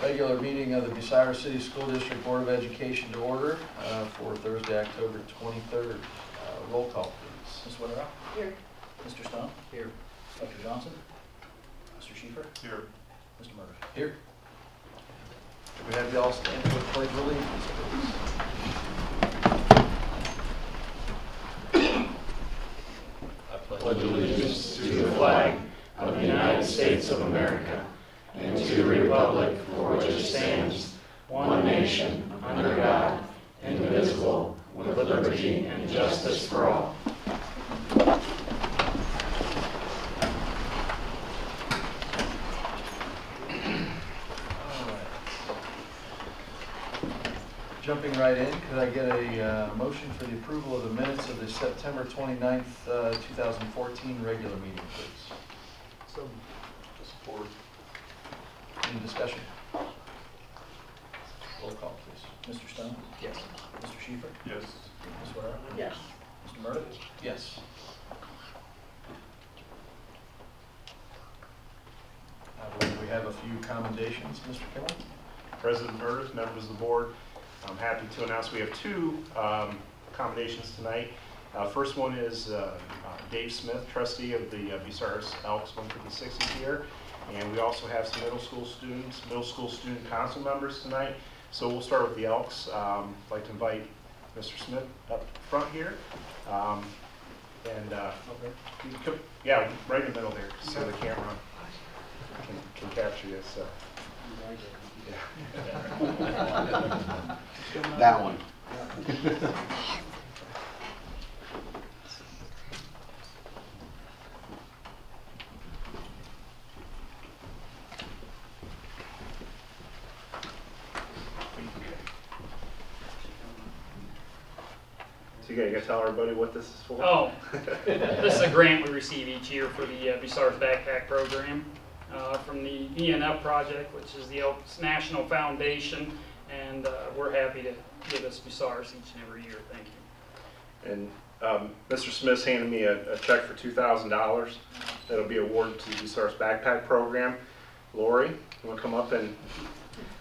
Regular meeting of the Bucyrus City School District Board of Education to order for Thursday, October 23rd. Roll call, please. Ms. Witterow? Here. Mr. Stone? Here. Dr. Johnson? Mr. Schiefer? Here. Mr. Murray? Here. We have you all stand for the pledge of allegiance, please. I pledge allegiance to the flag of the United States of America and to the republic for which it stands, one nation, under God, indivisible, with liberty and justice for all. Jumping right in, could I get a motion for the approval of the minutes of the September 29th, 2014 regular meeting, please? So, support. Any discussion? Roll call, please. Mr. Stone? Yes. Mr. Schiefer? Yes. Ms. Witterow? Yes. Mr. Murray? Yes. I believe we have a few commendations, Mr. Kimmel. President Meredith, members of the board, I'm happy to announce we have two accommodations tonight. First one is Dave Smith, trustee of the Bucyrus Elks 156 is here. And we also have some middle school student council members tonight. So we'll start with the Elks. I'd like to invite Mr. Smith up front here. Yeah, right in the middle there, so the camera can capture you. So. Yeah. That one. So you gotta tell everybody what this is for? Oh, this is a grant we receive each year for the Bucyrus Backpack Program from the ENF project, which is the Elks National Foundation, and we're happy to give us Bucyrus each and every year. Thank you. And Mr. Smith's handed me a check for $2,000 that'll be awarded to the Bucyrus Backpack Program. Lori, you want to come up? And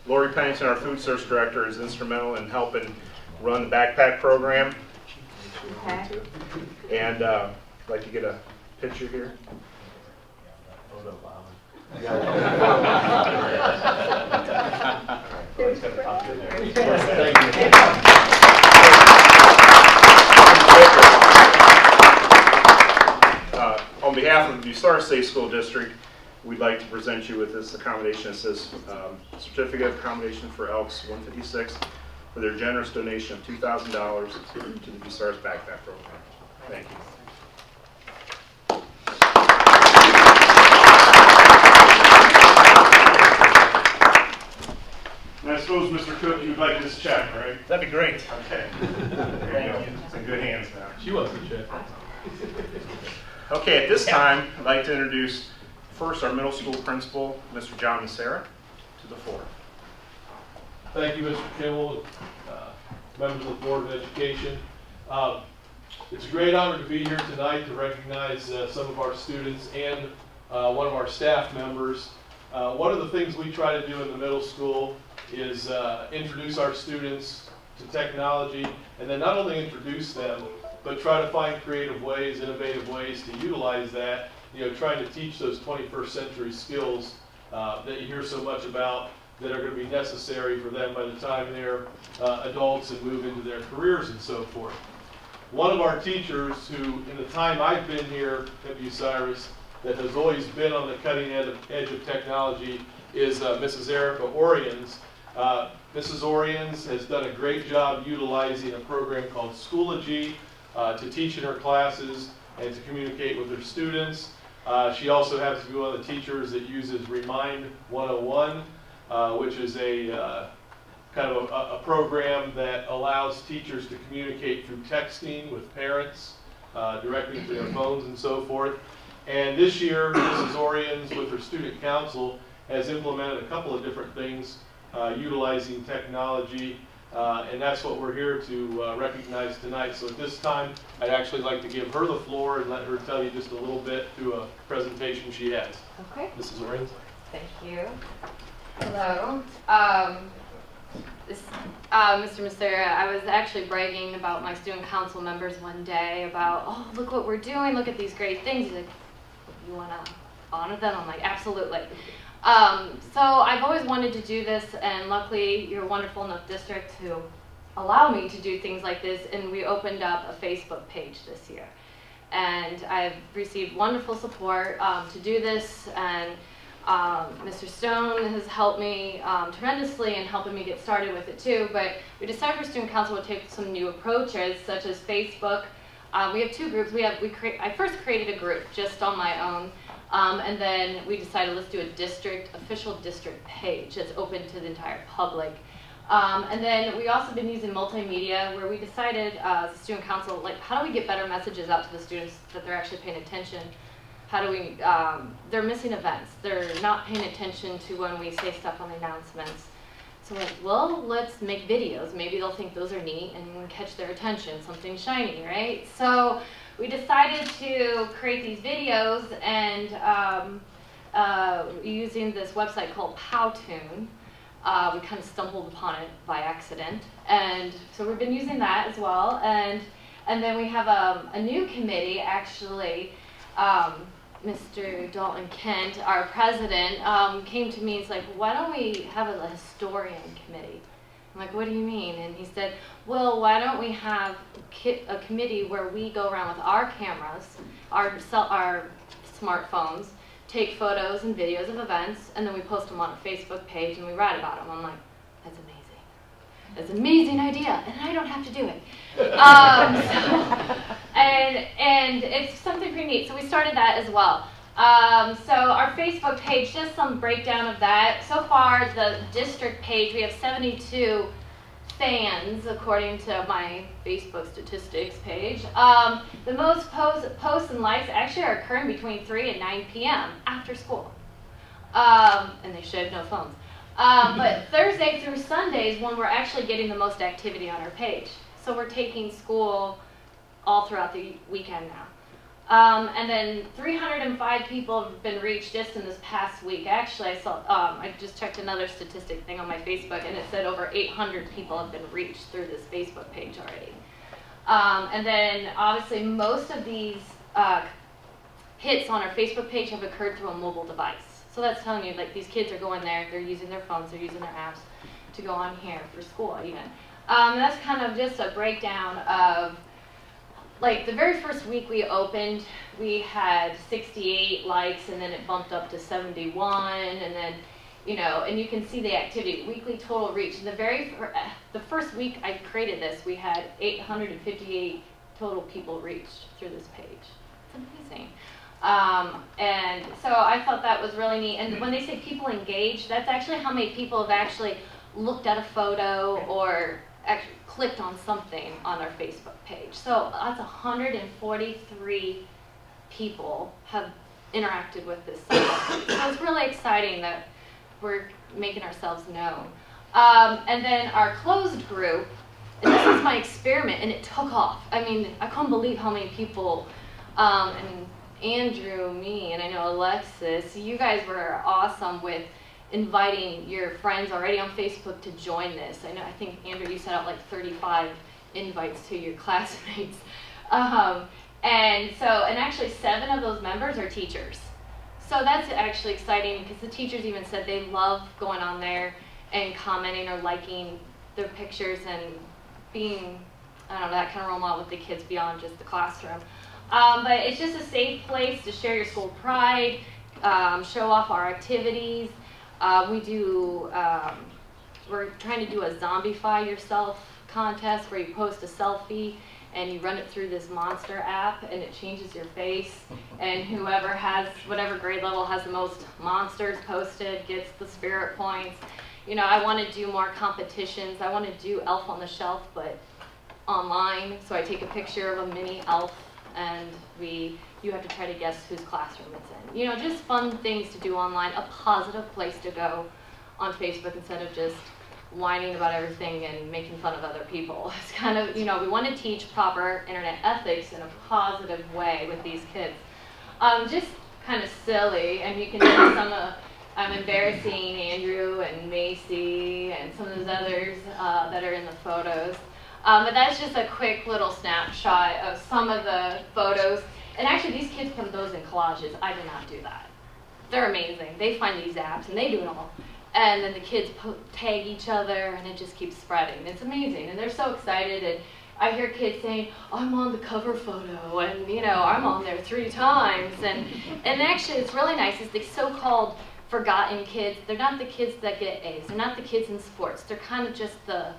Lori Pennington, our food service director, is instrumental in helping run the backpack program. Okay. And I'd like to get a picture here. On behalf of the Bucyrus State School District, we'd like to present you with this accommodation. It says Certificate of Accommodation for Elks 156 for their generous donation of $2,000 to the Bucyrus Backpack Program. Thank you. And I suppose, Mr. Cook, you'd like this check, right? That'd be great. Okay. There you go. It's in good hands now. She wants the check. Okay, at this time, I'd like to introduce first our middle school principal, Mr. John and Sarah, to the floor. Thank you, Mr. Kimmel, members of the Board of Education. It's a great honor to be here tonight to recognize some of our students and one of our staff members. One of the things we try to do in the middle school is introduce our students to technology, and then not only introduce them, but try to find creative ways, innovative ways to utilize that, trying to teach those 21st century skills that you hear so much about that are going to be necessary for them by the time they're adults and move into their careers and so forth. One of our teachers who, in the time I've been here at Bucyrus, that has always been on the cutting edge of technology is Mrs. Erica Oriens. Mrs. Oriens has done a great job utilizing a program called Schoology to teach in her classes and to communicate with her students. She also happens to be one of the teachers that uses Remind 101, which is a kind of a program that allows teachers to communicate through texting with parents directly to their phones and so forth. And this year, Mrs. Oriens, with her student council, has implemented a couple of different things utilizing technology, and that's what we're here to recognize tonight. So at this time, I'd actually like to give her the floor and let her tell you just a little bit through a presentation she has. Okay. Mrs. Oriens. Thank you. Hello. Mr. Macera, I was actually bragging about my student council members one day about, oh, look what we're doing, look at these great things. He's like, you want to honor them? I'm like, absolutely. So I've always wanted to do this, and luckily you're a wonderful enough district to allow me to do things like this, and we opened up a Facebook page this year. And I've received wonderful support to do this, and Mr. Stone has helped me tremendously in helping me get started with it too, but we decided for student council to take some new approaches, such as Facebook. We have 2 groups. I first created a group just on my own, and then we decided let's do a official district page that's open to the entire public. And then we also been using multimedia, where we decided as a student council, like, how do we get better messages out to the students that they're actually paying attention? How do we, they're missing events. They're not paying attention to when we say stuff on the announcements. So we're like, well, let's make videos. Maybe they'll think those are neat and we'll catch their attention, something shiny, right? So we decided to create these videos, and using this website called Powtoon. We kind of stumbled upon it by accident. And so we've been using that as well. And then we have a new committee, actually. Mr. Dalton Kent, our president, came to me and was like, why don't we have a historian committee? I'm like, what do you mean? And he said, well, why don't we have a committee where we go around with our cameras, our smartphones, take photos and videos of events, and then we post them on a Facebook page and we write about them. I'm like, that's amazing. That's an amazing idea, and I don't have to do it. And it's something pretty neat. So we started that as well. So our Facebook page, just some breakdown of that. So far, the district page, we have 72 fans, according to my Facebook statistics page. The most posts and likes actually are occurring between 3 and 9 p.m. after school. And they should have no phones. But Thursday through Sunday is when we're actually getting the most activity on our page. So we're taking school all throughout the weekend now. And then 305 people have been reached just in this past week. Actually, I saw, I just checked another statistic thing on my Facebook, and it said over 800 people have been reached through this Facebook page already. And then obviously most of these hits on our Facebook page have occurred through a mobile device. So that's telling you, like, these kids are going there, they're using their phones, they're using their apps to go on here for school even. That's kind of just a breakdown of, like, the very first week we opened, we had 68 likes, and then it bumped up to 71, and then, you know, and you can see the activity, weekly total reach. And the first week I created this, we had 858 total people reached through this page. It's amazing. And so I thought that was really neat. And when they say people engaged, that's actually how many people have actually looked at a photo or actually clicked on something on our Facebook page. So that's 143 people have interacted with this site. So it's really exciting that we're making ourselves known. And then our closed group, and this is my experiment, and it took off. I mean, I couldn't believe how many people, and Andrew, me, and I know Alexis, you guys were awesome with inviting your friends already on Facebook to join this. I think, Andrew, you sent out like 35 invites to your classmates. And actually 7 of those members are teachers. So that's actually exciting, because the teachers even said they love going on there and commenting or liking their pictures and being, I don't know, that kind of role model with the kids beyond just the classroom. But it's just a safe place to share your school pride, show off our activities. We're trying to do a zombify yourself contest where you post a selfie and you run it through this monster app and it changes your face, and whoever has, whatever grade level has the most monsters posted gets the spirit points. You know, I want to do more competitions. I want to do Elf on the Shelf, but online. So I take a picture of a mini elf and you have to try to guess whose classroom it's in. You know, just fun things to do online, a positive place to go on Facebook instead of just whining about everything and making fun of other people. It's kind of, you know, we want to teach proper internet ethics in a positive way with these kids. Just kind of silly, and you can see some of, embarrassing Andrew and Macy and some of those others that are in the photos. But that's just a quick little snapshot of some of the photos. And actually, these kids put those in collages. I did not do that. They're amazing. They find these apps and they do it all. And then the kids tag each other and it just keeps spreading. It's amazing. And they're so excited. And I hear kids saying, I'm on the cover photo, and you know, I'm on there 3 times. And actually, it's really nice. It's the so-called forgotten kids. They're not the kids that get A's. They're not the kids in sports. They're kind of just the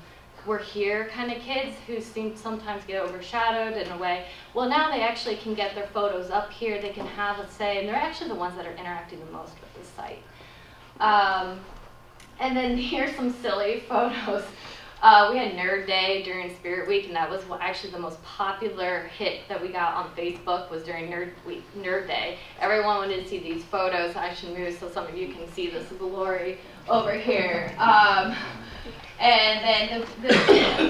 we're here kind of kids who seem sometimes get overshadowed in a way. Well, now they actually can get their photos up here. They can have a say, and they're actually the ones that are interacting the most with the site. And then here's some silly photos. We had Nerd Day during Spirit Week, and that was actually the most popular hit that we got on Facebook was during Nerd Day. Everyone wanted to see these photos. I should move so some of you can see this glory over here. And then the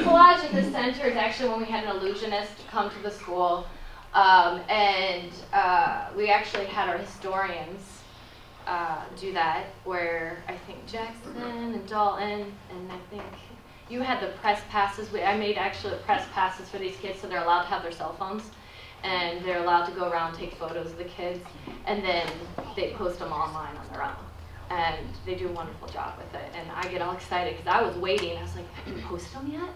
collage in the center is actually when we had an illusionist come to the school. We actually had our historians do that, where I think Jackson and Dalton, and I think you had the press passes. I made actually press passes for these kids so they're allowed to have their cell phones. And they're allowed to go around and take photos of the kids. And then they post them online on their own. And they do a wonderful job with it. And I get all excited because I was waiting. I was like, have you posted them yet?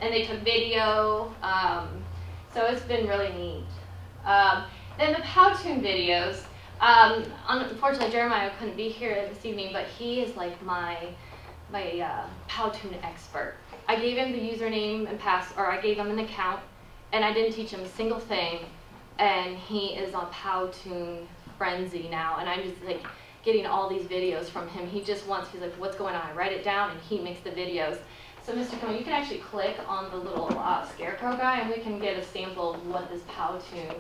And they took video. So it's been really neat. Then the Powtoon videos. Unfortunately, Jeremiah couldn't be here this evening, but he is like my Powtoon expert. I gave him the username and I gave him an account, and I didn't teach him a single thing. And he is on Powtoon frenzy now, and I'm just like getting all these videos from him. He's like, what's going on? I write it down, and he makes the videos. So Mr. Kimmel, you can actually click on the little scarecrow guy, and we can get a sample of what this Powtoon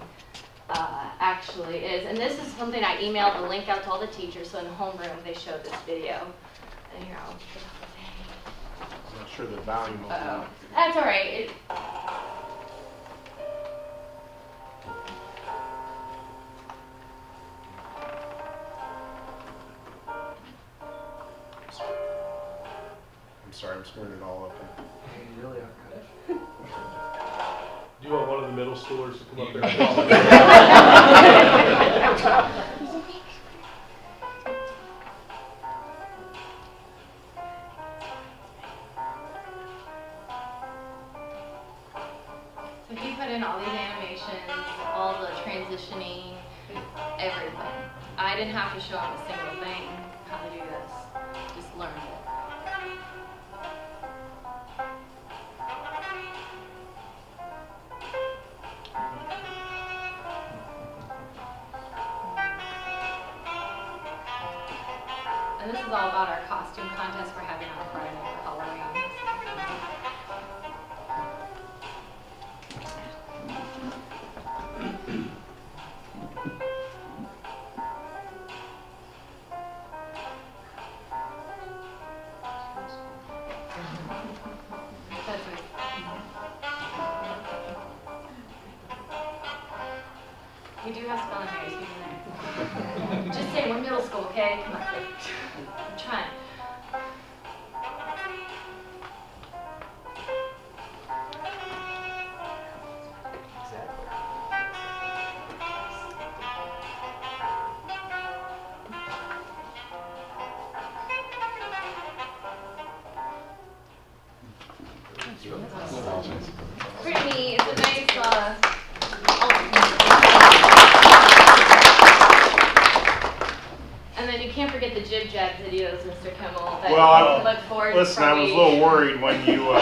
actually is. And this is something I emailed the link out to all the teachers, so in the homeroom they showed this video. And here, I'll put up the thing. I'm not sure the volume of Uh-oh. That's all right. I'm sorry, I'm screwing it all open. You really are good. Do you want one of the middle schoolers to come up there? So he put in all these animations, all the transitioning, everything. I didn't have to show him a single thing how to do this. Just learned it. And this is all about our costume contest we're having on Friday for Halloween. That's it. We do have spelling errors here and there. Just say we're middle school, okay? Come on. I'm trying. Pretty neat. It's a nice, and then you can't forget the Jib Jab videos, Mr. Kimmel, that Well, you look forward Listen, I for was a weeks. little worried when you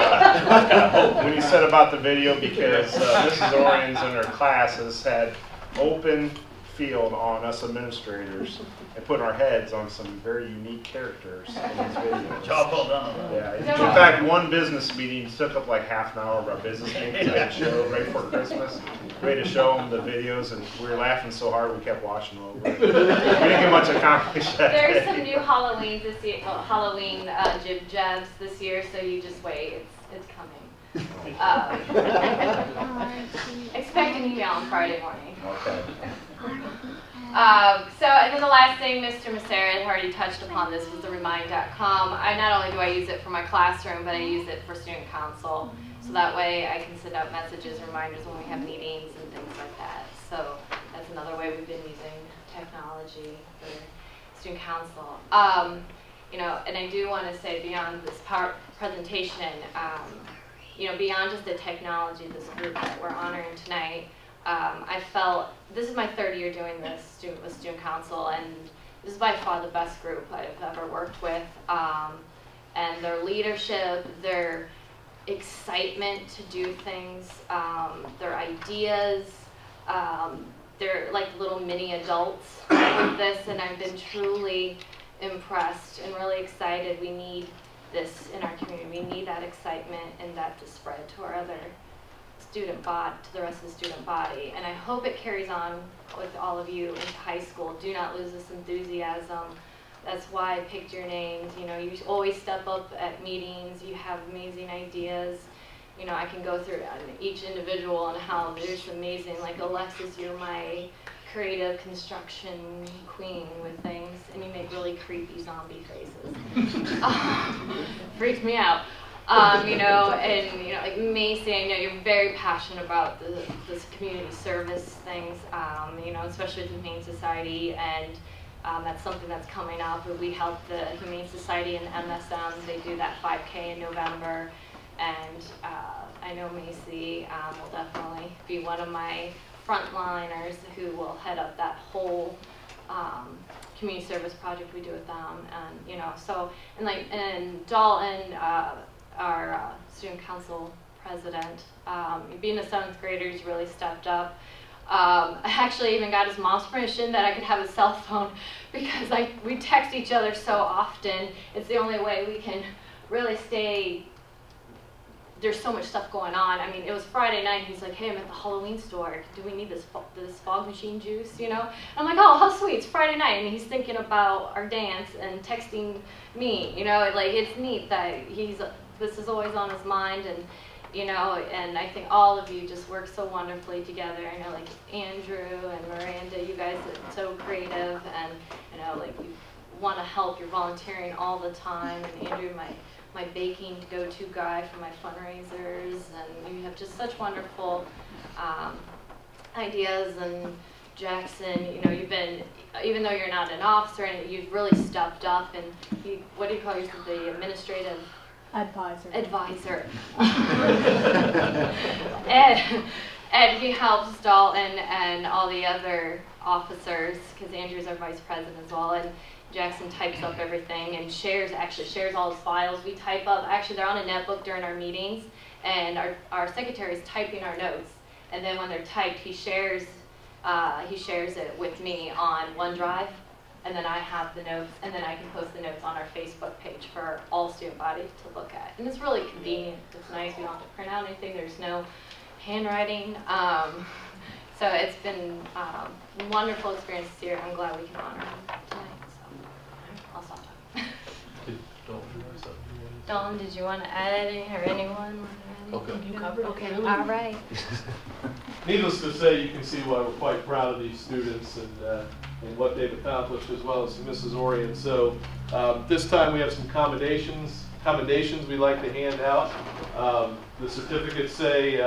said about the video because Mrs. Orions and her classes had open field on us administrators and putting our heads on some very unique characters in these videos. Job well done. Yeah, in fact, one business meeting took up like half an hour of our business meeting because I had to show right before Christmas. We had to show them the videos, and we were laughing so hard we kept watching them over. We didn't get much accomplished that There's day. some new Halloweens this year, Halloween Jib Jabs this year, so you just wait. It's coming. Expect an email on Friday morning. Okay. And then the last thing, Mr. Massera had already touched upon this, was the remind.com. Not only do I use it for my classroom, but I use it for student council. So that way I can send out messages, reminders when we have meetings and things like that. So that's another way we've been using technology for student council. And I do want to say beyond this presentation, beyond just the technology, this group that we're honoring tonight, I felt, this is my third year doing this with student council, and this is by far the best group I've ever worked with. And their leadership, their excitement to do things, their ideas, they're like little mini adults with this, and I've been truly impressed and really excited. We need this in our community. We need that excitement and that to spread to our other student body, to the rest of the student body. And I hope it carries on with all of you into high school. Do not lose this enthusiasm. That's why I picked your names. You always step up at meetings. You have amazing ideas. I can go through each individual and how there's amazing, like Alexis, you're my creative construction queen with things, and you make really creepy zombie faces. Freaks me out. Like Macy, I know you're very passionate about this community service things, especially with the Humane Society, and that's something that's coming up. We help the Humane Society and MSM. They do that 5K in November, and I know Macy will definitely be one of my frontliners who will head up that whole community service project we do with them, and Dalton, our student council president, being a 7th grader, he's really stepped up. I actually even got his mom's permission that I could have his cell phone, because we text each other so often. It's the only way we can really stay. There's so much stuff going on. I mean, it was Friday night. He's like, "Hey, I'm at the Halloween store. Do we need this fog machine juice?" I'm like, "Oh, how sweet! It's Friday night," and he's thinking about our dance and texting me. It's neat that this is always on his mind, and and I think all of you just work so wonderfully together. I know, like Andrew and Miranda, you guys are so creative, and you want to help. You're volunteering all the time, and Andrew, my baking go-to guy for my fundraisers, and you have just such wonderful ideas. And Jackson, you've been, even though you're not an officer, and you've really stepped up, and what do you call yourself, the administrative advisor. and he helps Dalton and all the other officers, because Andrew's our vice president as well, and Jackson types up everything and shares all his files. We type up, actually they're on a netbook during our meetings, and our secretary is typing our notes, and then when they're typed, he shares it with me on OneDrive, and then I have the notes, and then I can post the notes on our Facebook page for all student body to look at. And it's really convenient. It's nice. We don't have to print out anything. There's no handwriting. So it's been a wonderful experience this year. I'm glad we can honor him tonight. I'll stop talking. Dawn, did you want to add anything, or anyone? Okay. You covered. Okay. All right. Needless to say, you can see why we're quite proud of these students and what they've accomplished, as well as Mrs. Orion. So this time we have some commendations we'd like to hand out. The certificates say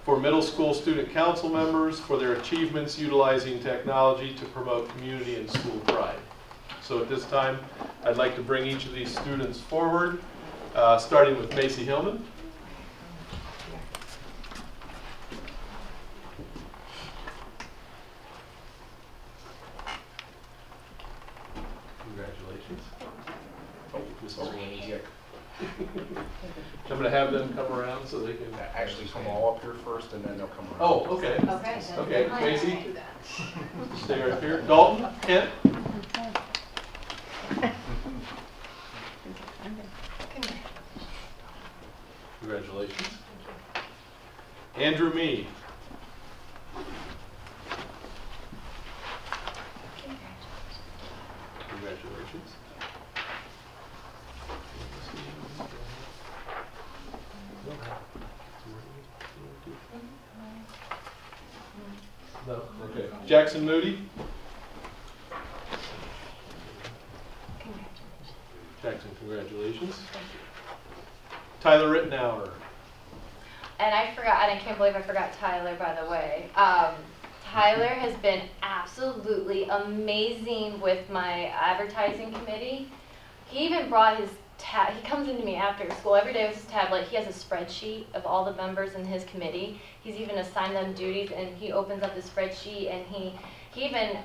for middle school student council members for their achievements utilizing technology to promote community and school pride. So at this time, I'd like to bring each of these students forward, starting with Macy Hillman. Congratulations. Oh, Mrs. Orion is here. I'm going to have them come around so they can Actually come all up here first, and then they'll come around. Oh, okay. Okay. Okay, Macy, stay right here. Dalton, Kent. Congratulations. Andrew Mead. Congratulations. No? Okay. Jackson Moody. Jackson, congratulations. Tyler Rittenauer. And I can't believe I forgot Tyler, by the way. Tyler has been absolutely amazing with my advertising committee. He even brought his he comes into me after school every day with his tablet. He has a spreadsheet of all the members in his committee. He's even assigned them duties, and he opens up the spreadsheet, and he even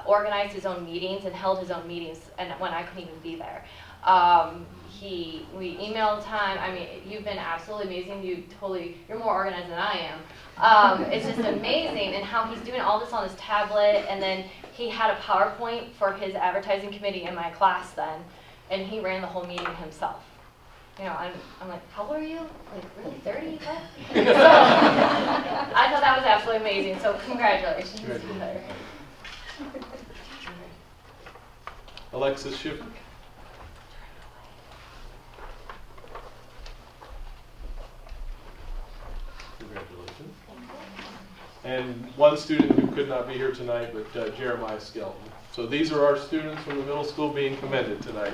organized his own meetings and held his own meetings, and when I couldn't even be there. We emailed time. I mean, you've been absolutely amazing. You're more organized than I am. It's just amazing, and how he's doing all this on his tablet, and then he had a PowerPoint for his advertising committee in my class then, and he ran the whole meeting himself. You know, I'm like, how old are you? Like, really, 30? So, I thought that was absolutely amazing, so congratulations. Alexis Schiffer. Congratulations. And one student who could not be here tonight, but Jeremiah Skelton. So these are our students from the middle school being commended tonight.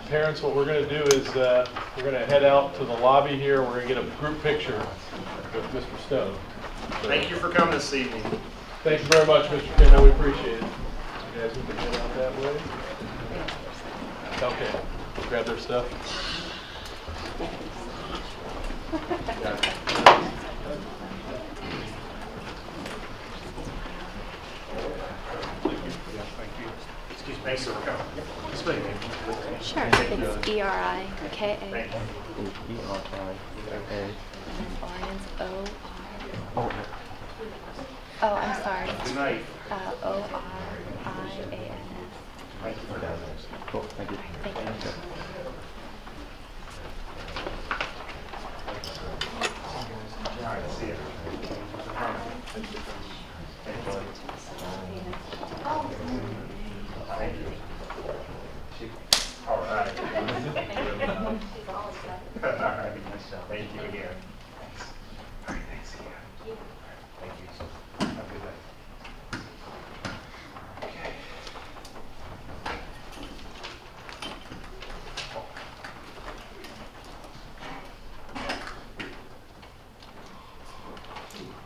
Parents, what we're going to do is we're going to head out to the lobby here. We're going to get a group picture with Mr. Stone. So, thank you for coming this evening. thank you very much, Mr. Kimball. We appreciate it. You guys, we can head out that way. Okay. Grab their stuff. Thanks for coming. Sure, it's E-R-I-K-A. E-R-I-K-A. Orion's O-R. Oh, I'm sorry. Good night. O-R-I-A-N-S. Thank you for that. Cool, thank you. Thank you. All right, see you. Thank you. All right. All right. Thank you again. Thanks. All right, thanks again. Thank you. Have a good day. Okay.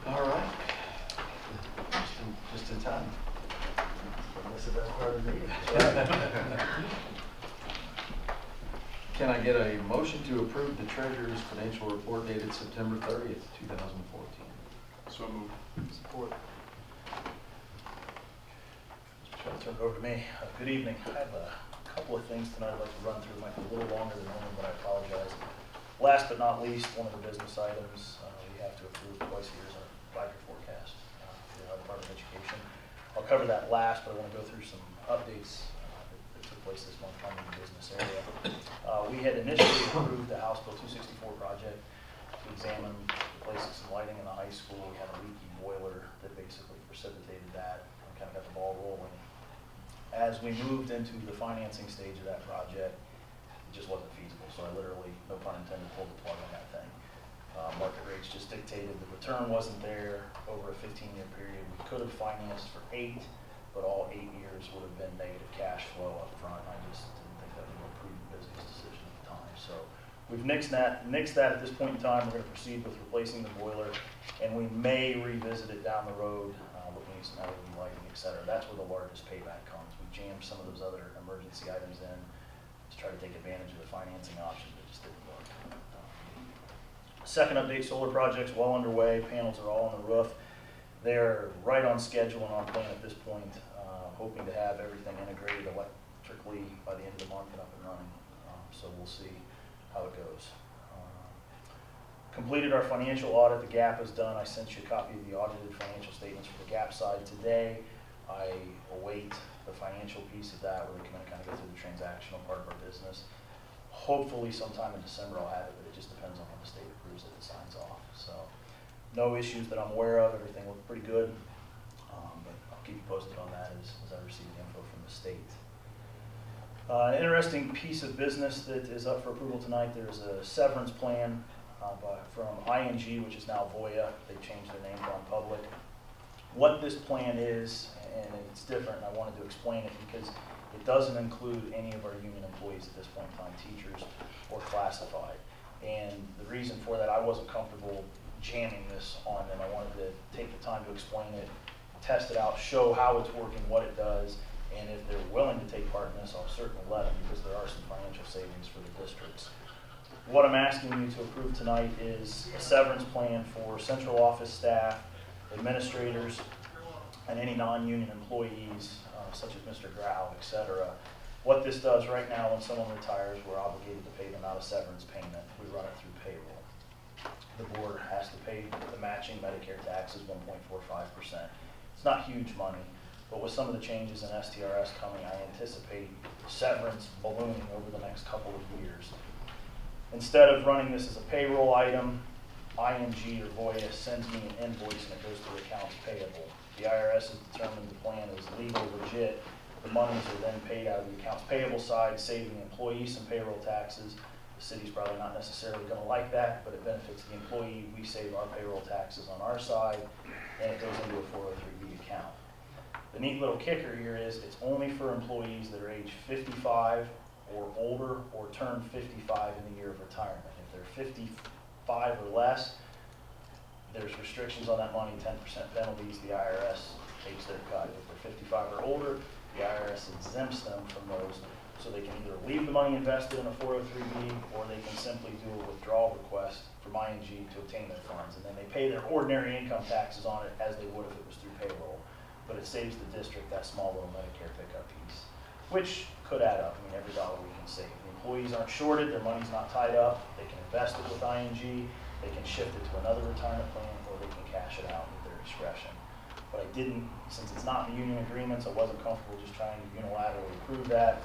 All right. Just in time. That's the best part of the meeting. Can I get a motion to approve the treasurer's financial report dated September 30th, 2014? So moved. Support. I'll turn it over to me. Good evening. I have a couple of things tonight I'd like to run through. It might be a little longer than normal, but I apologize. Last but not least, one of the business items we have to approve twice a year is our 5-year forecast for the Department of Education. I'll cover that last, but I want to go through some updates that took place this month on the business area. We had initially approved the House Bill 264 project to examine replacing some lighting in the high school. We had a leaky boiler that basically precipitated that and kind of got the ball rolling. As we moved into the financing stage of that project, it just wasn't feasible. So I literally, no pun intended, pulled the plug on that thing. Market rates just dictated the return wasn't there over a 15-year period. We could have financed for 8, but all 8 years would have been negative cash flow up front. I just didn't think that was a prudent business decision at the time. So we've nixed that at this point in time. We're going to proceed with replacing the boiler, and we may revisit it down the road, looking at some LED lighting, et cetera. That's where the largest payback comes. We jammed some of those other emergency items in to try to take advantage of the financing option, but it just didn't work. Second update, solar projects well underway. Panels are all on the roof. They're right on schedule and on plan at this point. Hoping to have everything integrated, perfectly by the end of the month and up and running. So we'll see how it goes. Completed our financial audit. The GAAP is done. I sent you a copy of the audited financial statements for the GAAP side today. I await the financial piece of that where we can kind of go through the transactional part of our business. Hopefully sometime in December I'll have it, but it just depends on when the state approves it and signs off. So no issues that I'm aware of. Everything looked pretty good. But I'll keep you posted on that as I receive the info from the state. An interesting piece of business that is up for approval tonight. There's a severance plan from ING, which is now Voya. They changed their name on public. What this plan is, and it's different, and I wanted to explain it because it doesn't include any of our union employees at this point in time, teachers or classified. And the reason for that, I wasn't comfortable jamming this on them. I wanted to take the time to explain it, test it out, show how it's working, what it does, and if they're willing to take part in this, I'll certainly let them because there are some financial savings for the districts. What I'm asking you to approve tonight is a severance plan for central office staff, administrators, and any non-union employees, such as Mr. Grau, etc. What this does right now, when someone retires, we're obligated to pay them out a severance payment. We run it through payroll. The board has to pay the matching Medicare taxes, 1.45%. It's not huge money, but with some of the changes in STRS coming, I anticipate severance ballooning over the next couple of years. Instead of running this as a payroll item, ING or Voya sends me an invoice and it goes to accounts payable. The IRS has determined the plan is legal, legit. The monies are then paid out of the accounts payable side, saving employees some payroll taxes. The city's probably not necessarily going to like that, but it benefits the employee. We save our payroll taxes on our side, and it goes into a 403B account. The neat little kicker here is it's only for employees that are age 55 or older or turn 55 in the year of retirement. If they're 55 or less, there's restrictions on that money, 10% penalties. The IRS takes their cut. If they're 55 or older, the IRS exempts them from those, so they can either leave the money invested in a 403B or they can simply do a withdrawal request from ING to obtain their funds. And then they pay their ordinary income taxes on it as they would if it was through payroll. But it saves the district that small little Medicare pickup piece, which could add up. I mean, every dollar we can save. The employees aren't shorted, their money's not tied up. They can invest it with ING, they can shift it to another retirement plan, or they can cash it out at their discretion. But I didn't, since it's not in the union agreements, I wasn't comfortable just trying to unilaterally approve that.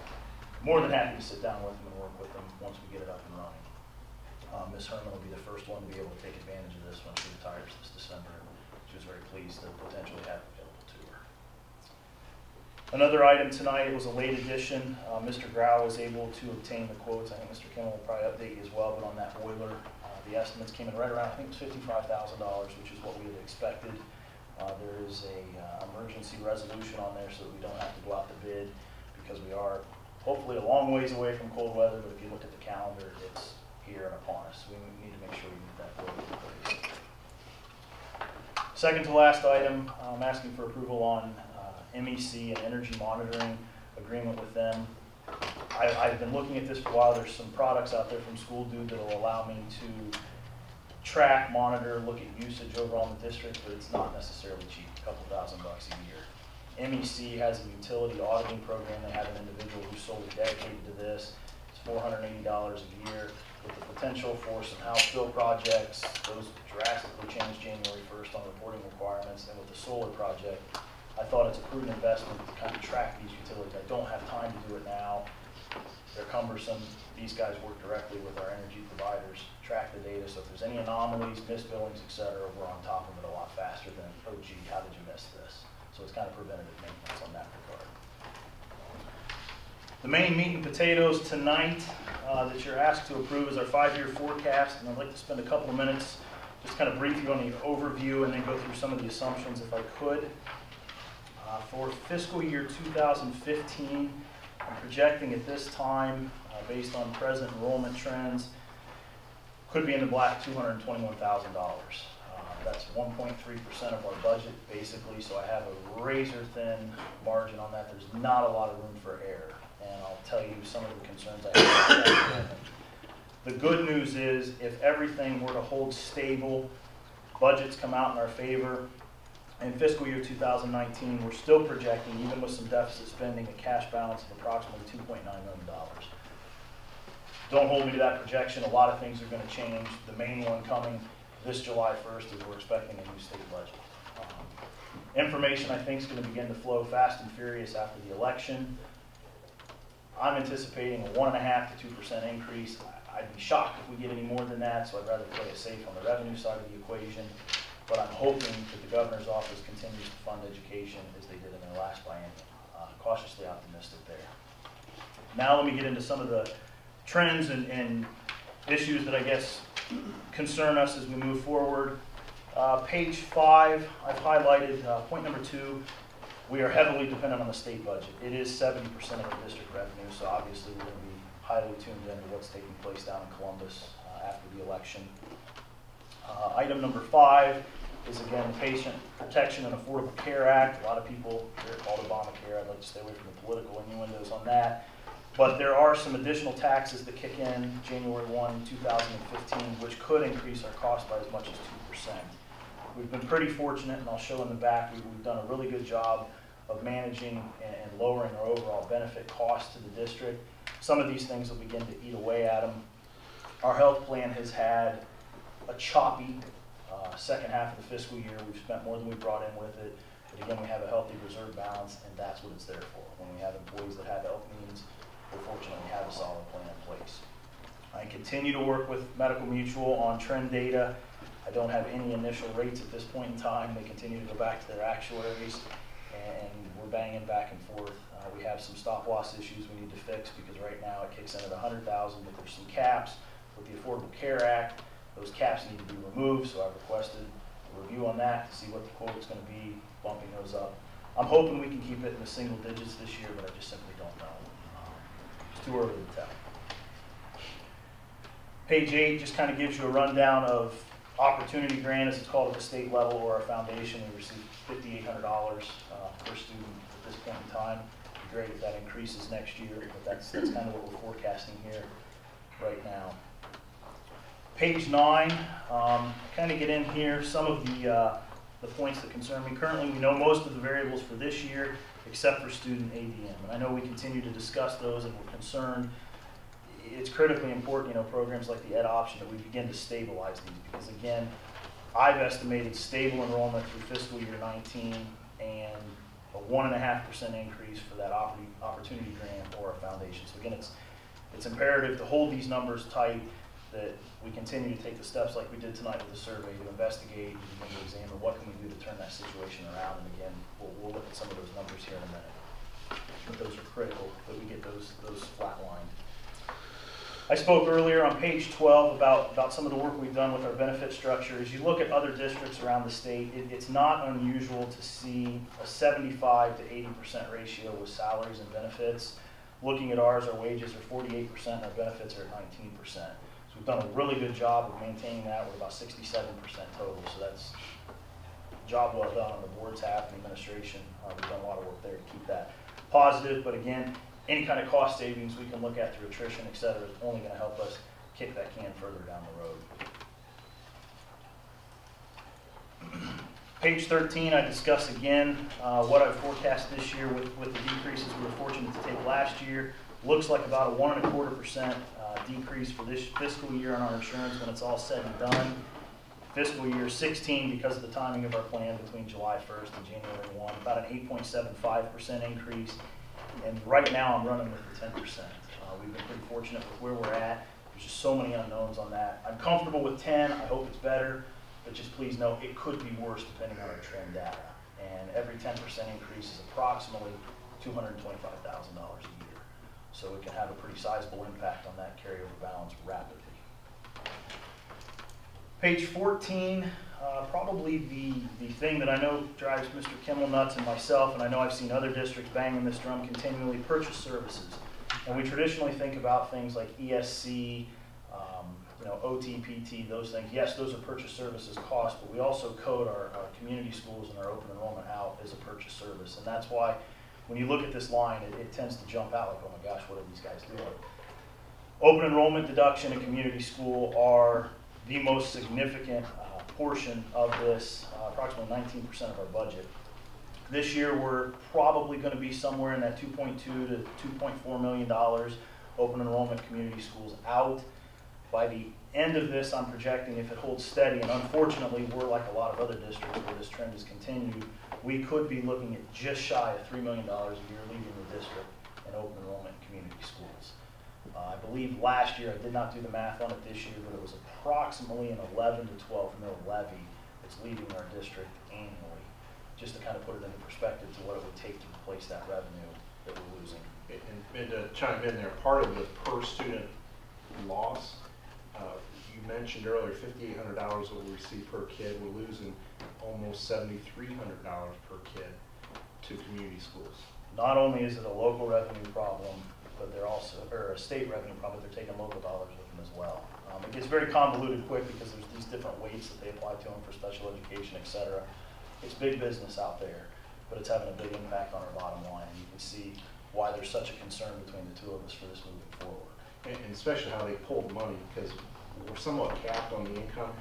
More than happy to sit down with them and work with them once we get it up and running. Ms. Herman will be the first one to be able to take advantage of this when she retires this December. She was very pleased to potentially have it available to her. Another item tonight, it was a late addition. Mr. Grau was able to obtain the quotes. I think Mr. Kimmel will probably update you as well, but on that boiler, the estimates came in right around, I think it was $55,000, which is what we had expected. There is a emergency resolution on there so that we don't have to go out to bid, because we are hopefully a long ways away from cold weather, but if you look at the calendar, it's here and upon us. We need to make sure we get that boiler in place. Second to last item, I'm asking for approval on MEC and energy monitoring agreement with them. I've been looking at this for a while. There's some products out there from School Dude that will allow me to track, monitor, look at usage overall in the district, but it's not necessarily cheap, a couple $1,000 a year. MEC has a utility auditing program. They have an individual who's solely dedicated to this. It's $480 a year with the potential for some house bill projects. Those drastically changed January 1st on reporting requirements. And with the solar project, I thought it's a prudent investment to kind of track these utilities. I don't have time to do it now. They're cumbersome. These guys work directly with our energy providers, track the data, so if there's any anomalies, missed billings, et cetera, we're on top of it a lot faster than, oh gee, how did you miss this? So it's kind of preventative maintenance on that regard. The main meat and potatoes tonight that you're asked to approve is our 5-year forecast, and I'd like to spend a couple of minutes just kind of brief you on the overview and then go through some of the assumptions if I could. For fiscal year 2015, I'm projecting at this time, based on present enrollment trends, could be in the black $221,000. That's 1.3% of our budget, basically, so I have a razor-thin margin on that. There's not a lot of room for error, and I'll tell you some of the concerns I have about that. The good news is, if everything were to hold stable, budgets come out in our favor, In fiscal year 2019, we're still projecting, even with some deficit spending, a cash balance of approximately $2.9 million. Don't hold me to that projection. A lot of things are going to change. The main one coming this July 1st is we're expecting a new state budget. Information, I think, is going to begin to flow fast and furious after the election. I'm anticipating a 1.5% to 2% increase. I'd be shocked if we get any more than that, so I'd rather play it safe on the revenue side of the equation. But I'm hoping that the governor's office continues to fund education as they did in their last biennium. Cautiously optimistic there. Now let me get into some of the trends and issues that I guess concern us as we move forward. Page 5, I've highlighted point number 2. We are heavily dependent on the state budget. It is 70% of our district revenue, so obviously we're going to be highly tuned into what's taking place down in Columbus after the election. Item number 5 is, again, the Patient Protection and Affordable Care Act. A lot of people here call it Obamacare. I'd like to stay away from the political innuendos on that. But there are some additional taxes that kick in January 1, 2015, which could increase our cost by as much as 2%. We've been pretty fortunate, and I'll show in the back, we've done a really good job of managing and lowering our overall benefit costs to the district. Some of these things will begin to eat away at them. Our health plan has had a choppy second half of the fiscal year. We've spent more than we brought in with it. But again, we have a healthy reserve balance, and that's what it's there for. When we have employees that have health needs, we fortunately have a solid plan in place. I continue to work with Medical Mutual on trend data. I don't have any initial rates at this point in time. They continue to go back to their actuaries, and we're banging back and forth. We have some stop-loss issues we need to fix because right now it kicks in at $100,000, but there's some caps. With the Affordable Care Act, those caps need to be removed, so I've requested a review on that to see what the quote's going to be, bumping those up. I'm hoping we can keep it in the single digits this year, but I just simply don't know. It's too early to tell. Page 8 just kind of gives you a rundown of Opportunity Grant, as it's called at the state level, or our foundation. We receive $5,800 per student at this point in time. It'd be great if that increases next year, but that's kind of what we're forecasting here right now. Page 9, kind of get in here some of the points that concern me. Currently, we know most of the variables for this year, except for student ADM. And I know we continue to discuss those, and we're concerned. It's critically important, programs like the Ed Option, that we begin to stabilize these, because again, I've estimated stable enrollment through fiscal year 19 and a 1.5% increase for that opportunity grant or a foundation. So again, it's imperative to hold these numbers tight, that we continue to take the steps like we did tonight with the survey to investigate and begin to examine what can we do to turn that situation around. And again, we'll look at some of those numbers here in a minute. But those are critical that we get those flatlined. I spoke earlier on page 12 about some of the work we've done with our benefit structure. As you look at other districts around the state, it's not unusual to see a 75 to 80% ratio with salaries and benefits. Looking at ours, our wages are 48% and our benefits are at 19%. So we've done a really good job of maintaining that. We're about 67% total, so that's a job well done on the board's half and administration. We've done a lot of work there to keep that positive, but again, any kind of cost savings we can look at through attrition, et cetera, is only going to help us kick that can further down the road. Page 13, I discuss again what I've forecast this year with the decreases we were fortunate to take last year. Looks like about a 1.25% decrease for this fiscal year on our insurance when it's all said and done. Fiscal year 16, because of the timing of our plan between July 1st and January 1, about an 8.75% increase. And right now I'm running with the 10%. We've been pretty fortunate with where we're at. There's just so many unknowns on that. I'm comfortable with 10. I hope it's better. But just please know it could be worse depending on our trend data. And every 10% increase is approximately $225,000 a year. So it can have a pretty sizable impact on that carryover balance rapidly. Page 14, probably the thing that I know drives Mr. Kimmel nuts and myself, and I know I've seen other districts banging this drum continually, purchase services. And we traditionally think about things like ESC, OT, PT, those things. Yes, those are purchase services costs, but we also code our community schools and our open enrollment out as a purchase service. And that's why when you look at this line, it tends to jump out like, oh my gosh, what are these guys doing? Open enrollment deduction and community school are the most significant portion of this, approximately 19% of our budget. This year, we're probably going to be somewhere in that $2.2 to $2.4 million open enrollment community schools out. By the end of this, I'm projecting if it holds steady, and unfortunately, we're like a lot of other districts where this trend has continued, we could be looking at just shy of $3 million a year leaving the district in open enrollment community schools. I believe last year, I did not do the math on it this year, but it was approximately an 11 to 12 mil levy that's leaving our district annually, just to kind of put it into perspective to what it would take to replace that revenue that we're losing. And to chime in there, part of the per student loss, you mentioned earlier $5,800 what we receive per kid. We're losing almost $7,300 per kid to community schools. Not only is it a local revenue problem, but they're also, or a state revenue problem, they're taking local dollars with them as well. It gets very convoluted quick because there's these different weights that they apply to them for special education, et cetera. It's big business out there, but it's having a big impact on our bottom line. You can see why there's such a concern between the two of us for this moving forward. And especially how they pulled money, because we're somewhat capped on the income.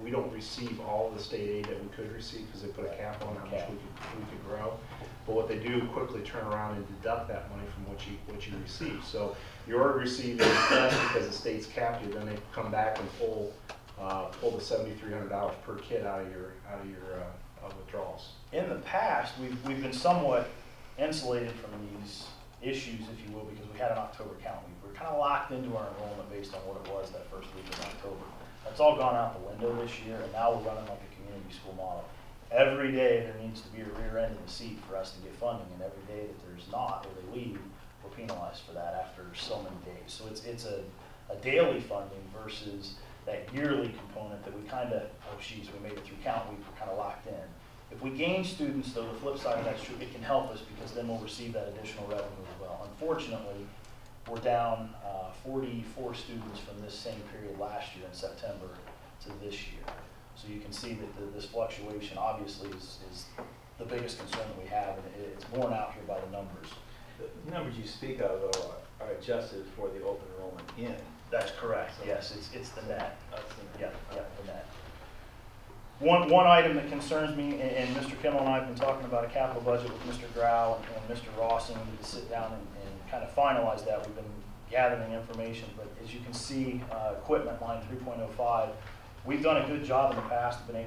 We don't receive all the state aid that we could receive because they put a cap on how much we could grow. But what they do quickly turn around and deduct that money from what you receive. So you're receiving less because the state's capped you, then they come back and pull the $7,300 per kid out of your withdrawals. In the past, we've been somewhat insulated from these issues, if you will, because we had an October count. We were kind of locked into our enrollment based on what it was that first week of October. That's all gone out the window this year, and now we're running like a community school model. Every day there needs to be a rear end in the seat for us to get funding, and every day that there's not, or they leave, we're penalized for that after so many days. So it's a daily funding versus that yearly component that we kind of, oh geez, we made it through count week, we're kind of locked in. If we gain students, though, the flip side of that's true, it can help us because then we'll receive that additional revenue as well. Unfortunately, we're down 44 students from this same period last year in September to this year. So you can see that this fluctuation obviously is the biggest concern that we have, and it's borne out here by the numbers. The numbers you speak of, though, are adjusted for the open enrollment in. That's correct, so yes, it's the net. Yeah, the net. One item that concerns me, and Mr. Kimmel and I have been talking about a capital budget with Mr. Grau and Mr. Ross, and we need to sit down and kind of finalize that. We've been gathering information, but as you can see, equipment line 3.05, we've done a good job in the past of being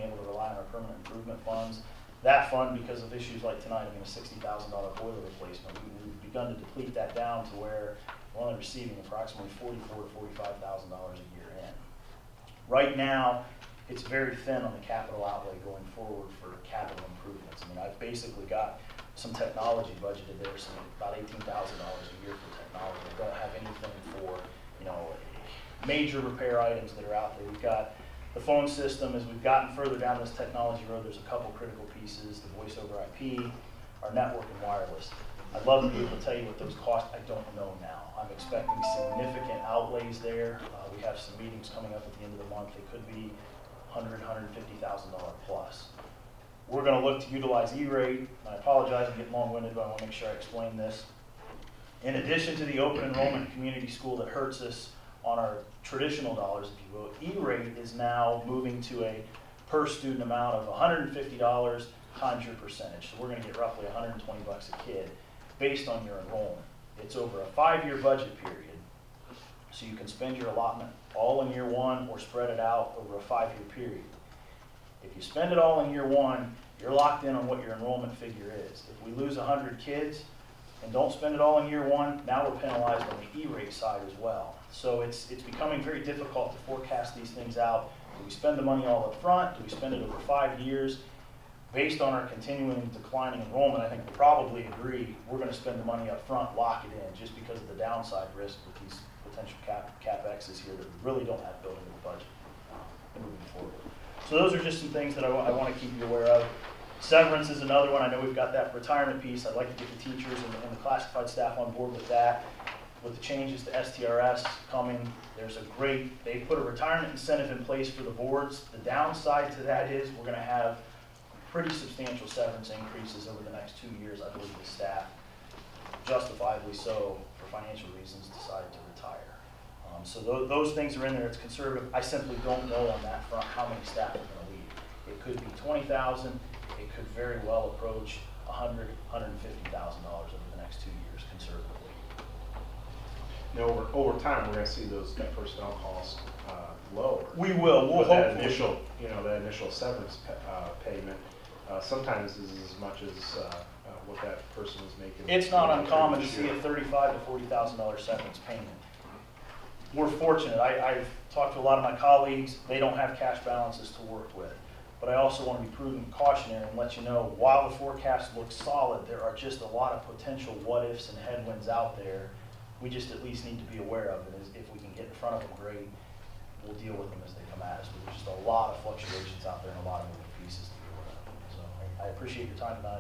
able to rely on our permanent improvement funds. That fund, because of issues like tonight, I mean a $60,000 boiler replacement, we've begun to deplete that down to where we're only receiving approximately $44,000 to $45,000 a year in. Right now, it's very thin on the capital outlay going forward for capital improvements. I mean, I've basically got some technology budgeted there, so about $18,000 a year for technology. I don't have anything for, major repair items that are out there. We've got the phone system. As we've gotten further down this technology road, there's a couple critical pieces: the voice over IP, our network, and wireless. I'd love to be able to tell you what those cost. I don't know now. I'm expecting significant outlays there. We have some meetings coming up at the end of the month. It could be $100,000, $150,000 plus. We're going to look to utilize E-rate. I apologize, I'm getting long-winded, but I want to make sure I explain this. In addition to the open enrollment community school that hurts us on our traditional dollars, if you will, E-rate is now moving to a per student amount of $150 times your percentage. So we're going to get roughly $120 a kid based on your enrollment. It's over a 5-year budget period, so you can spend your allotment all in year one or spread it out over a 5-year period. If you spend it all in year one, you're locked in on what your enrollment figure is. If we lose 100 kids and don't spend it all in year one, now we're penalized on the E-rate side as well. So it's becoming very difficult to forecast these things out. Do we spend the money all up front? Do we spend it over 5 years? Based on our continuing declining enrollment, I think we'll probably agree we're going to spend the money up front, lock it in, just because of the downside risk with these potential CapExes here that we really don't have built into the budget moving forward. So those are just some things that I want to keep you aware of. Severance is another one. I know we've got that retirement piece. I'd like to get the teachers and the classified staff on board with that. With the changes to STRS coming, they put a retirement incentive in place for the boards. The downside to that is we're going to have pretty substantial severance increases over the next 2 years. I believe the staff, justifiably so, for financial reasons, decided to retire. So those things are in there. It's conservative. I simply don't know on that front how many staff are going to leave. It could be 20,000. It could very well approach $100,000, $150,000 over the next 2 years, conservatively. Now, over time, we're going to see those net personnel costs lower. We will. We'll But that hopefully. initial, that initial severance payment sometimes is as much as what that person was making. It's not uncommon to this see year. a $35,000 to $40,000 severance payment. We're fortunate. I've talked to a lot of my colleagues. They don't have cash balances to work with. But I also want to be prudent and cautionary and let you know, while the forecast looks solid, there are just a lot of potential what-ifs and headwinds out there. We just at least need to be aware of it. If we can get in front of them, great. We'll deal with them as they come at us. But there's just a lot of fluctuations out there and a lot of moving pieces to be aware of. So I appreciate your time tonight.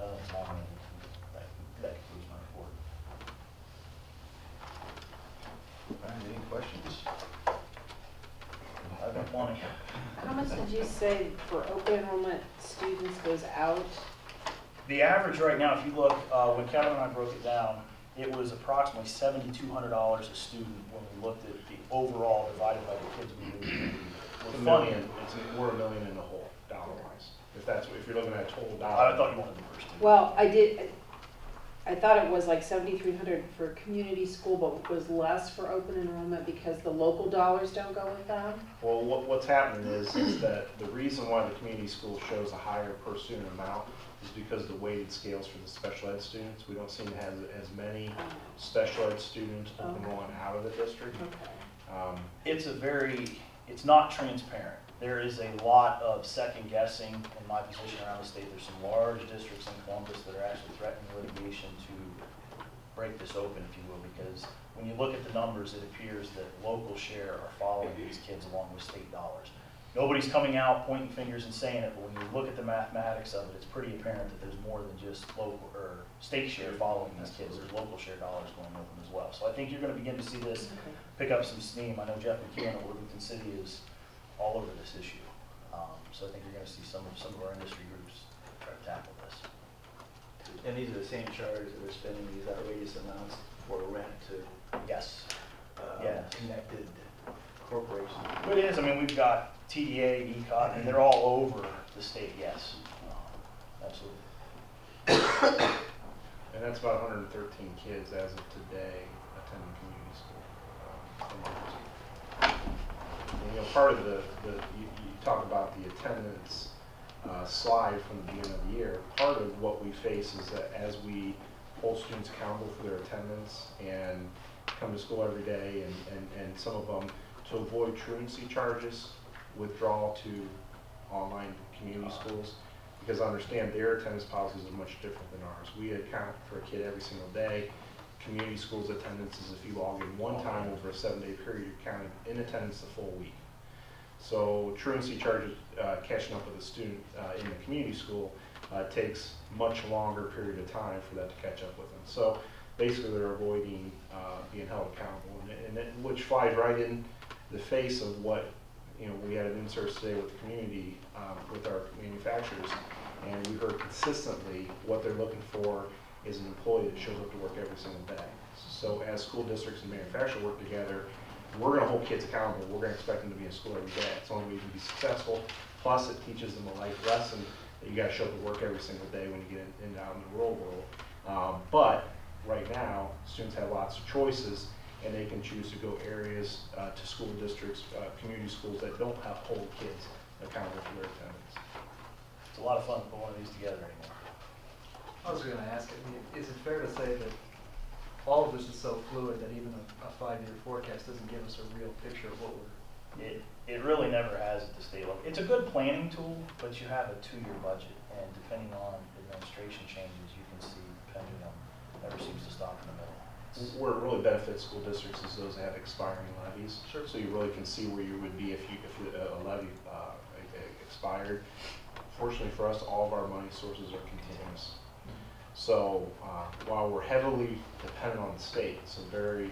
That concludes my report. All right, any questions? I've got plenty. How much did you say for open enrollment students goes out? The average right now, if you look, when Kevin and I broke it down, it was approximately $7,200 a student when we looked at the overall divided by the kids we knew. It's we're $1 million in the hole, dollar-wise. If you're looking at total dollar. I thought you wanted the first two. Well, I thought it was like 7,300 for community school, but was less for open enrollment because the local dollars don't go with them? Well, what's happening is that the reason why the community school shows a higher per student amount is because of the weighted scales for the special ed students. We don't seem to have as many special ed students enrolling out of the district. Okay. It's not transparent. There is a lot of second guessing in my position around the state. There's some large districts in Columbus that are actually threatening litigation to break this open, if you will, because when you look at the numbers, it appears that local share are following these kids along with state dollars. Nobody's coming out pointing fingers and saying it, but when you look at the mathematics of it, it's pretty apparent that there's more than just local or state share following these kids. There's local share dollars going with them as well. So I think you're going to begin to see this pick up some steam. I know Jeff McKeon at Worthington City is all over this issue. So I think you're going to see some of our industry groups try to tackle this. And these are the same charters that are spending these outrageous amounts for rent to Yes. connected corporations. It is. I mean, we've got TDA, ECOT, and they're all over the state, yes. Absolutely. And that's about 113 kids as of today attending community school. And, part of you talk about the attendance slide from the beginning of the year. Part of what we face is that as we hold students accountable for their attendance and come to school every day, and some of them, to avoid truancy charges, withdrawal to online community schools, because understand their attendance policies are much different than ours. We account for a kid every single day. Community schools attendance is if you log in one time over a 7-day period, you're counted in attendance the full week. So truancy charges, catching up with a student in the community school takes much longer period of time for that to catch up with them. So basically they're avoiding being held accountable, which flies right in the face of what, we had an insert today with the community, with our manufacturers, and we heard consistently what they're looking for is an employee that shows up to work every single day. So as school districts and manufacturers work together, we're going to hold kids accountable. We're going to expect them to be in school every day. It's the only way you can be successful. Plus, it teaches them a life lesson that you got to show up to work every single day when you get out in the real world. But right now, students have lots of choices, and they can choose to go areas to school districts, community schools that don't hold kids accountable for their attendance. It's a lot of fun to put one of these together anymore. I was going to ask, is it fair to say that all of this is so fluid that even a 5-year forecast doesn't give us a real picture of what we're... It really never has at the state level. It's a good planning tool, but you have a 2-year budget, and depending on administration changes, you can see the pendulum never seems to stop in the middle. Where it really benefits school districts is those that have expiring levies. Sure. So you really can see where you would be if a levy expired. Fortunately for us, all of our money sources are continuous. So while we're heavily dependent on the state, we're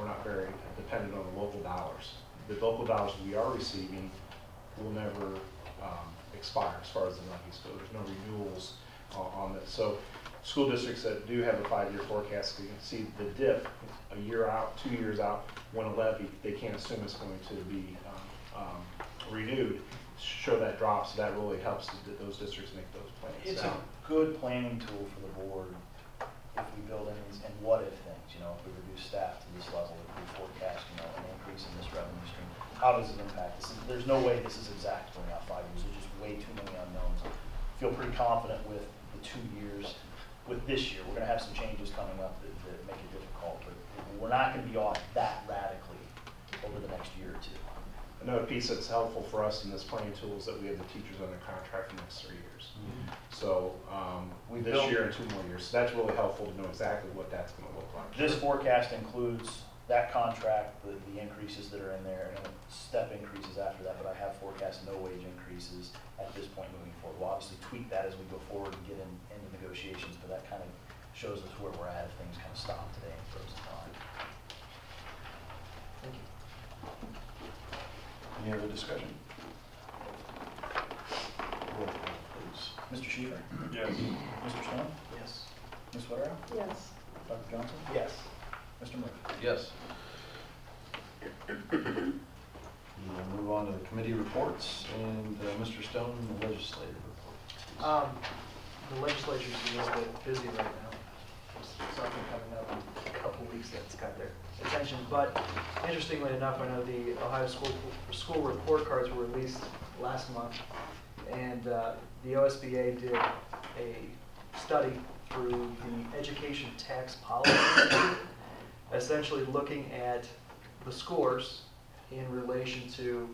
not very dependent on the local dollars. The local dollars we are receiving will never expire as far as the levies go. There's no renewals on that. So school districts that do have a 5-year forecast, you can see the dip a year out, 2 years out, when a levy, they can't assume it's going to be renewed, show that drop, so that really helps those districts make those plans. It's a good planning tool for the board if we build in these and what if things, you know, if we reduce staff to this level, if we forecast, you know, an increase in this revenue stream, how does it impact this? There's no way this is exact going out 5 years. There's just way too many unknowns. I feel pretty confident with the 2 years. With this year, we're going to have some changes coming up that make it difficult, but we're not going to be off that radically over the next year or two. Another piece that's helpful for us in this planning tool is that we have the teachers under contract for the next 3 years. So this year and 2 more years. So that's really helpful to know exactly what that's going to look like. This forecast includes that contract, the increases that are in there, and step increases after that, but I have forecast no wage increases at this point moving forward. We'll obviously tweak that as we go forward and get into negotiations, but that kind of shows us where we're at if things kind of stop today and frozen time. Thank you. Any other discussion? Roll call, please. Mr. Schiefer? Yes. Mr. Stone? Yes. Ms. Whitero? Yes. Dr. Johnson? Yes. Mr. Murphy? Yes. We'll move on to the committee reports, and Mr. Stone, the legislative report. The legislature's a little bit busy right now. There's something coming up in a couple weeks that's got their attention. But interestingly enough, I know the Ohio school report cards were released last month, and the OSBA did a study through the education tax policy, essentially looking at the scores in relation to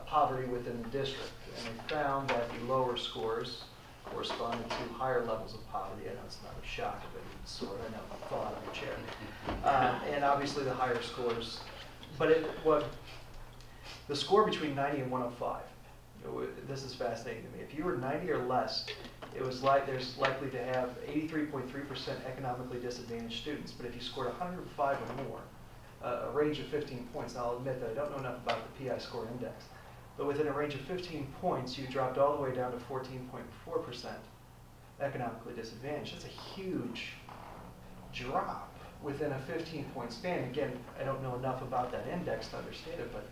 poverty within the district. And they found that the lower scores corresponded to higher levels of poverty. I know it's not a shock, but it's sort of, I know, fall out of your chair. And obviously the higher scores, but the score between 90 and 105, this is fascinating to me. If you were 90 or less, it was like there's likely to have 83.3% economically disadvantaged students. But if you scored 105 or more, a range of 15 points, and I'll admit that I don't know enough about the PI score index, but within a range of 15 points, you dropped all the way down to 14.4% economically disadvantaged. That's a huge drop within a 15-point span. Again, I don't know enough about that index to understand it, but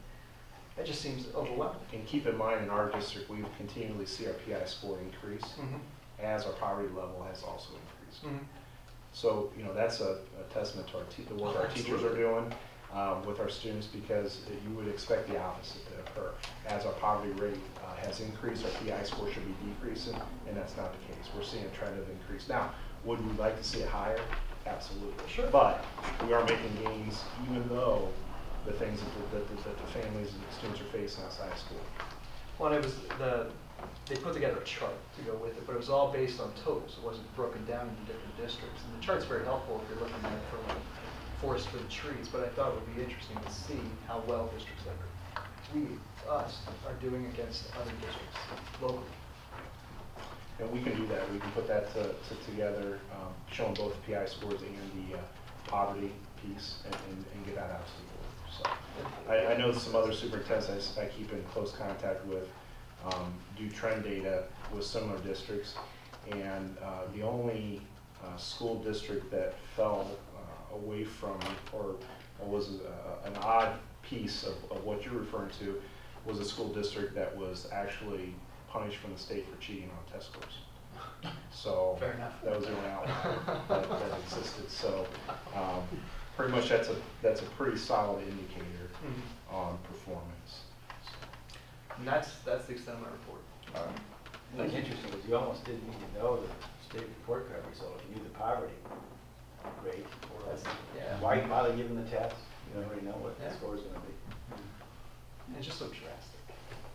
that just seems overwhelming. And keep in mind, in our district, we continually see our PI score increase as our poverty level has also increased. So, you know, that's a testament to the work our teachers are doing with our students, because you would expect the opposite to occur. As our poverty rate has increased, our PI score should be decreasing, and that's not the case. We're seeing a trend of increase. Now, would we like to see it higher? Absolutely. Sure. But we are making gains, even though the things that the families and the students are facing outside of school. Well, it was they put together a chart to go with it, but it was all based on totals. It wasn't broken down into different districts. And the chart's very helpful if you're looking at it from a forest for the trees, but I thought it would be interesting to see how well districts like us are doing against other districts locally. And we can do that. We can put that together, showing both PI scores and the poverty piece, and get that out to the board. So I know some other superintendents I keep in close contact with do trend data with similar districts, and the only school district that fell away from or was an odd piece of what you're referring to was a school district that was actually punished from the state for cheating on test scores. So fair enough. That was the only outlier that existed. So pretty much that's a pretty solid indicator on performance. And that's the extent of my report. That's interesting, because you almost didn't need to know the state report card result. If you knew the poverty rate, why bother giving the test? You already know what the score is going to be. And it's just so drastic.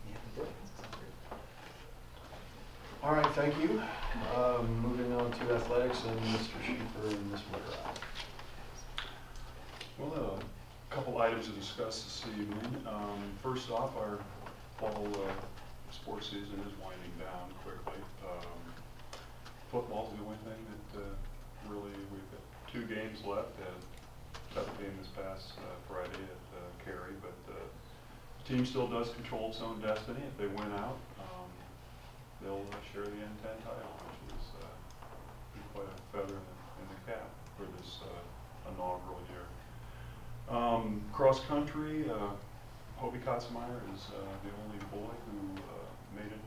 Yeah, the difference is unreal. All right, thank you. Moving on to athletics and Mr. Schiefer and Ms. Whitero. Well, a couple items to discuss this evening. First off, our fall sports season is winding down quickly. Football is the only thing that really, we've got 2 games left. Tough game this past Friday at Cary, but the team still does control its own destiny. If they win out, they'll share the N10 title, which is quite a feather in the cap for this inaugural year. Cross country, Hobie Kotzmeyer is the only boy who made it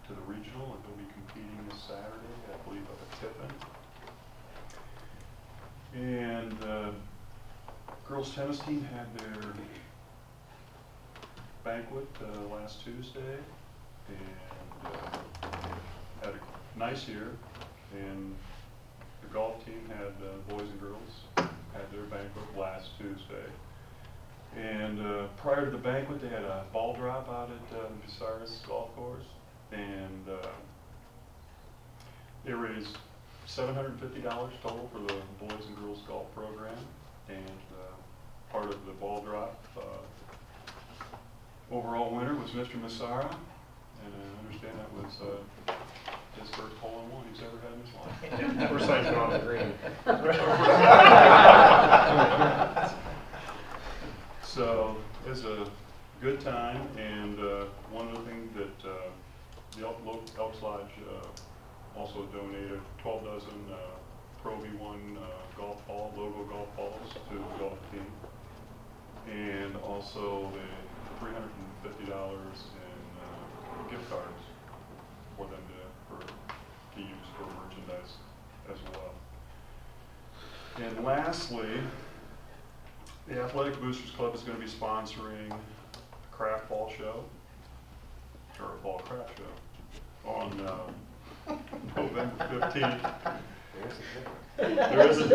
to the regional, and he'll be competing this Saturday, I believe, up at Tiffin. And girls tennis team had their banquet last Tuesday, and had a nice year. And the golf team had boys and girls had their banquet last Tuesday. And prior to the banquet, they had a ball drop out at Bucyrus golf course, and they raised $750 total for the boys and girls golf program. And part of the ball drop, overall winner was Mr. Massara, and I understand that was his first hole-in-one he's ever had in his life. First time on the green. So it was a good time, and one of the things that the Elks Lodge also donated 12 dozen Pro V1 golf ball, logo golf balls to the golf team, and also the $350 in gift cards for them to use for merchandise as well. And lastly, the Athletic Boosters Club is going to be sponsoring a craft ball show, or a fall craft show, on November 15th. There is at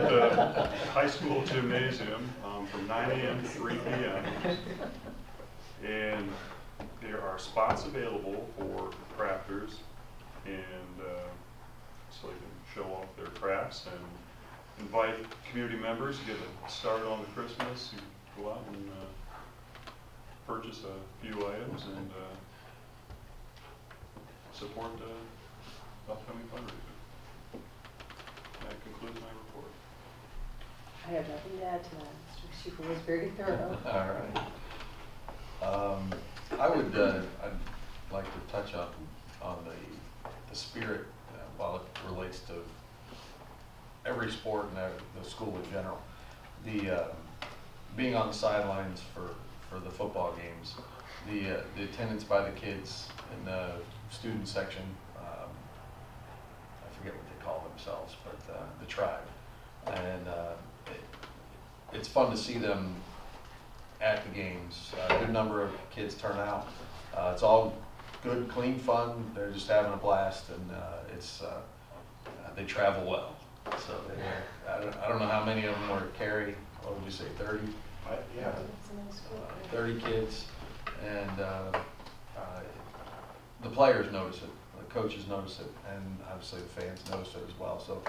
the high school gymnasium from 9 a.m. to 3 p.m. And there are spots available for crafters, and so they can show off their crafts and invite community members to get started on the Christmas. You go out and purchase a few items and support the upcoming fundraiser. That concludes my report. I have nothing to add to that. Mr. Schiefer was very thorough. All right. I'd like to touch on the spirit while it relates to every sport and the school in general. The being on the sidelines for the football games, the attendance by the kids in the student section, I forget what they call themselves, but the tribe, and it's fun to see them at the games. A good number of kids turn out. It's all good, clean fun. They're just having a blast, and they travel well. So I don't know how many of them were carry. What would you say, 30? Yeah. 30 kids, and the players notice it, the coaches notice it, and obviously the fans notice it as well. So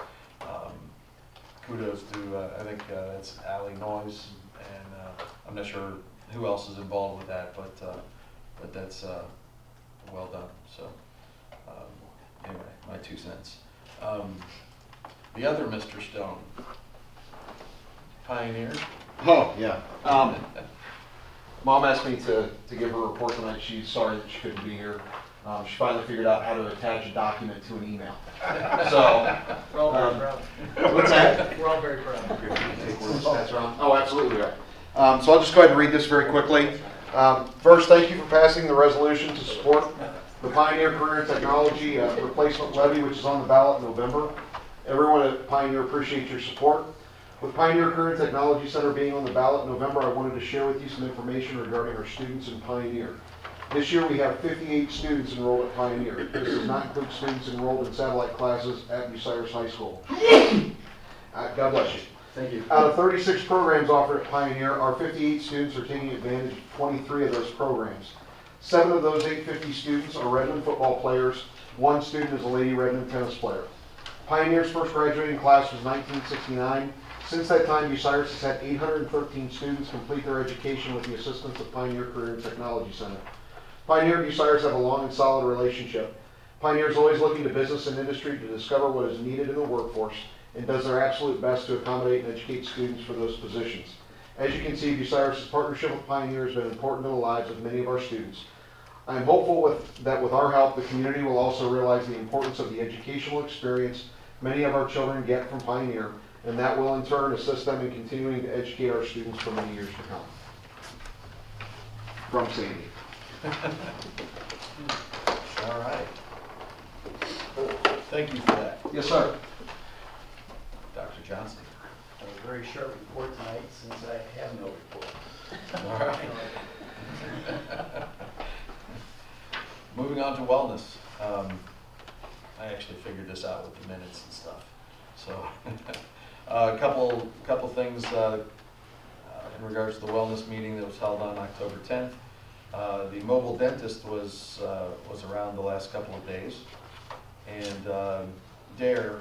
kudos to I think that's Allie Noyes, and I'm not sure who else is involved with that, but that's well done. So anyway, my 2 cents. The other Mr. Stone, Pioneer. Oh, yeah. Mom asked me to give her a report tonight. She's sorry that she couldn't be here. She finally figured out how to attach a document to an email. So, We're all very proud. What's that? We're all very proud. Oh, absolutely right. So I'll just go ahead and read this very quickly. First, thank you for passing the resolution to support the Pioneer Career and Technology Replacement Levy, which is on the ballot in November. Everyone at Pioneer appreciates your support. With Pioneer Career and Technology Center being on the ballot in November, I wanted to share with you some information regarding our students in Pioneer. This year we have 58 students enrolled at Pioneer. This does not include students enrolled in satellite classes at Bucyrus High School. God bless you. Thank you. Out of 36 programs offered at Pioneer, our 58 students are taking advantage of 23 of those programs. 7 of those 850 students are Redmond football players. 1 student is a Lady Redmond tennis player. Pioneer's first graduating class was 1969. Since that time, Bucyrus has had 813 students complete their education with the assistance of Pioneer Career and Technology Center. Pioneer and Bucyrus have a long and solid relationship. Pioneer is always looking to business and industry to discover what is needed in the workforce and does their absolute best to accommodate and educate students for those positions. As you can see, Bucyrus' partnership with Pioneer has been important in the lives of many of our students. I am hopeful that with our help, the community will also realize the importance of the educational experience many of our children get from Pioneer, and that will in turn assist them in continuing to educate our students for many years to come. From Sandy. All right. Thank you for that. Yes, sir. Dr. Johnson. A very short report tonight since I have no report. All right. Moving on to wellness. I actually figured this out with the minutes and stuff. So a couple things in regards to the wellness meeting that was held on October 10th. The mobile dentist was around the last couple of days, and DARE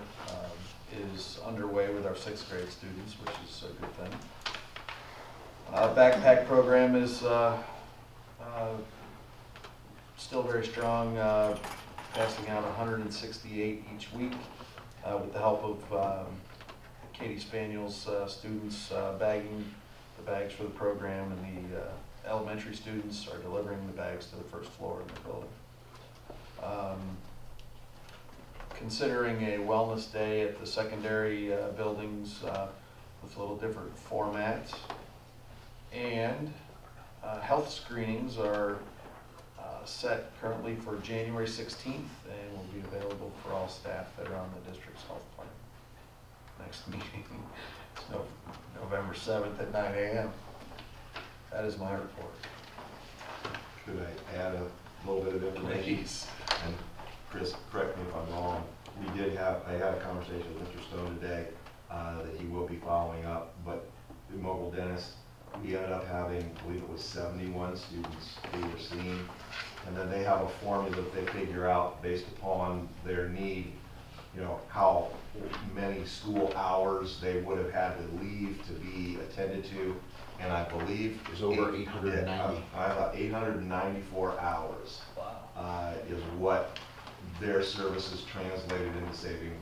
is underway with our 6th grade students, which is a good thing. Backpack program is still very strong, passing out 168 each week with the help of Katie Spaniel's students bagging the bags for the program, and the elementary students are delivering the bags to the first floor of the building. Considering a wellness day at the secondary buildings with a little different format, and health screenings are set currently for January 16th and will be available for all staff that are on the district's health plan. Next meeting is November 7th at 9 a.m. That is my report. Could I add a little bit of information? Please. And Chris, correct me if I'm wrong. I had a conversation with Mr. Stone today that he will be following up, but the mobile dentist, we ended up having, I believe it was 71 students they were seeing, and then they have a formula that they figure out based upon their need, you know, how many school hours they would have had to leave to be attended to, and I believe it was over 890. About 894 hours. Wow. Is what their services translated into saving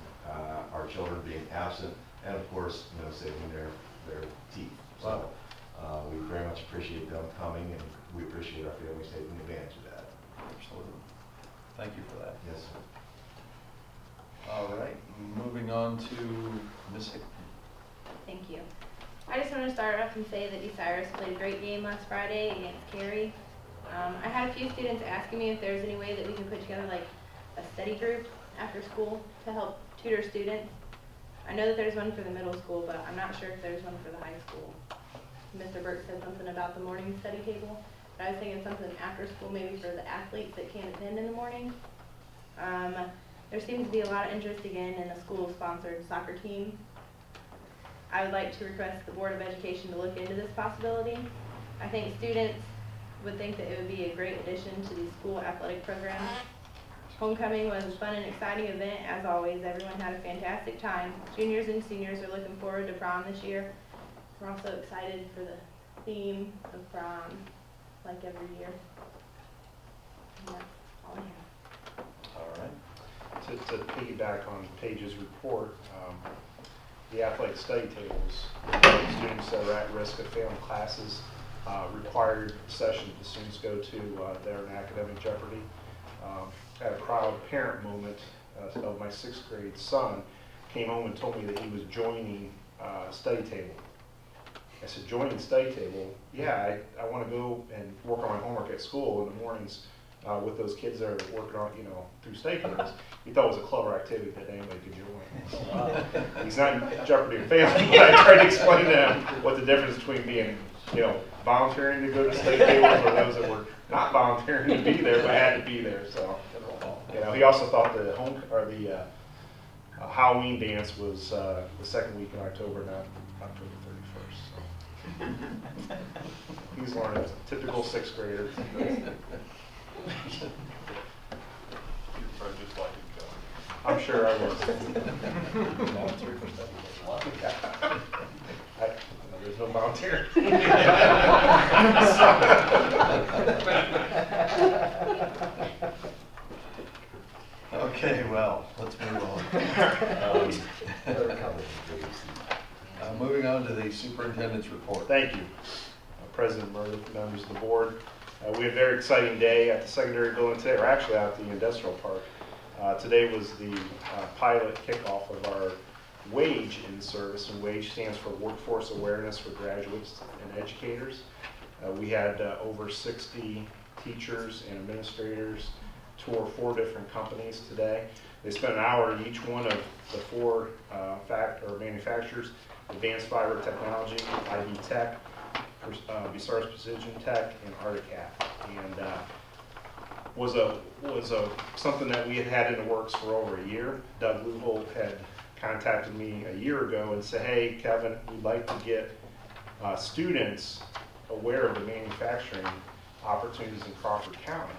our children being absent, and of course, you know, saving their teeth. So we very much appreciate them coming, and we appreciate our families taking advantage of that. Absolutely. Thank you for that. Yes, sir. All right, moving on to Ms. Hickman. Thank you. I just want to start off and say that Bucyrus played a great game last Friday against Cary. I had a few students asking me if there's any way that we can put together like a study group after school to help tutor students. I know that there's one for the middle school, but I'm not sure if there's one for the high school. Mr. Burke said something about the morning study table, but I was thinking something after school maybe for the athletes that can't attend in the morning. There seems to be a lot of interest again in the school-sponsored soccer team. I would like to request the Board of Education to look into this possibility. I think students would think that it would be a great addition to the school athletic program. Homecoming was a fun and exciting event, as always. Everyone had a fantastic time. Juniors and seniors are looking forward to prom this year. We're also excited for the theme of prom, like every year. And that's all I have. All right. To piggyback on Paige's report, the athletic study tables, students that are at risk of failing classes, required sessions the students go to, they're in academic jeopardy. Had a proud parent moment of my 6th grade son, came home and told me that he was joining study table. I said, joining study table? Yeah, I want to go and work on my homework at school in the mornings with those kids that are working on, you know, through study tables. He thought it was a clever activity that anybody could join. He's not in jeopardy of failing, but I tried to explain to him what the difference between being, you know, volunteering to go to study tables or those that were not volunteering to be there but had to be there. So, you know, he also thought the Halloween dance was the second week in October, not October 31st. So. He's learning, typical 6th grader. You're probably just like him, Joe. I'm sure I was. There's no volunteer. Okay, well, let's move on. Moving on to the superintendent's report. Thank you, President Meredith, members of the board. We had a very exciting day at the secondary building today, or actually out at the industrial park. Today was the pilot kickoff of our WAGE in service, and WAGE stands for Workforce Awareness for Graduates and Educators. We had over 60 teachers and administrators tour 4 different companies today. They spent an hour at each one of the 4 manufacturers: Advanced Fiber Technology, IB Tech, Bucyrus Precision Tech, and Articat. And was something that we had in the works for over a year. Doug Luholt had contacted me a year ago and said, "Hey, Kevin, we'd like to get students aware of the manufacturing opportunities in Crawford County."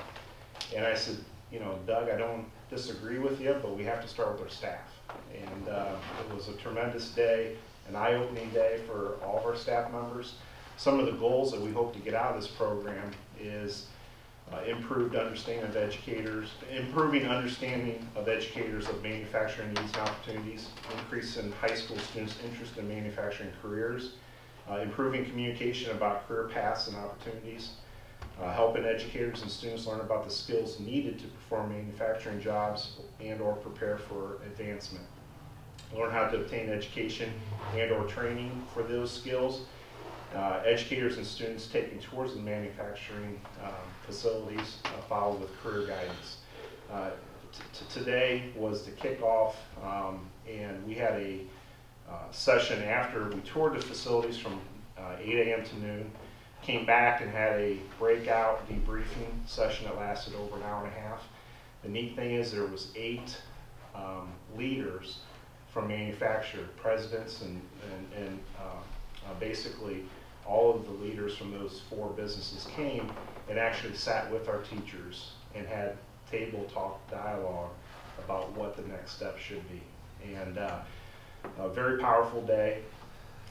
And I said, "You know, Doug, I don't disagree with you, but we have to start with our staff." And it was a tremendous day, an eye-opening day for all of our staff members. Some of the goals that we hope to get out of this program is improving understanding of educators of manufacturing needs and opportunities, increase in high school students' interest in manufacturing careers, improving communication about career paths and opportunities, helping educators and students learn about the skills needed to perform manufacturing jobs and or prepare for advancement, learn how to obtain education and or training for those skills, educators and students taking tours in manufacturing facilities, followed with career guidance. Today was the kickoff, and we had a session after we toured the facilities from 8 a.m. to noon, came back and had a breakout debriefing session that lasted over an hour and a half. The neat thing is there was 8 leaders from manufacturer, presidents, and basically all of the leaders from those 4 businesses came and actually sat with our teachers and had table talk dialogue about what the next step should be. And a very powerful day.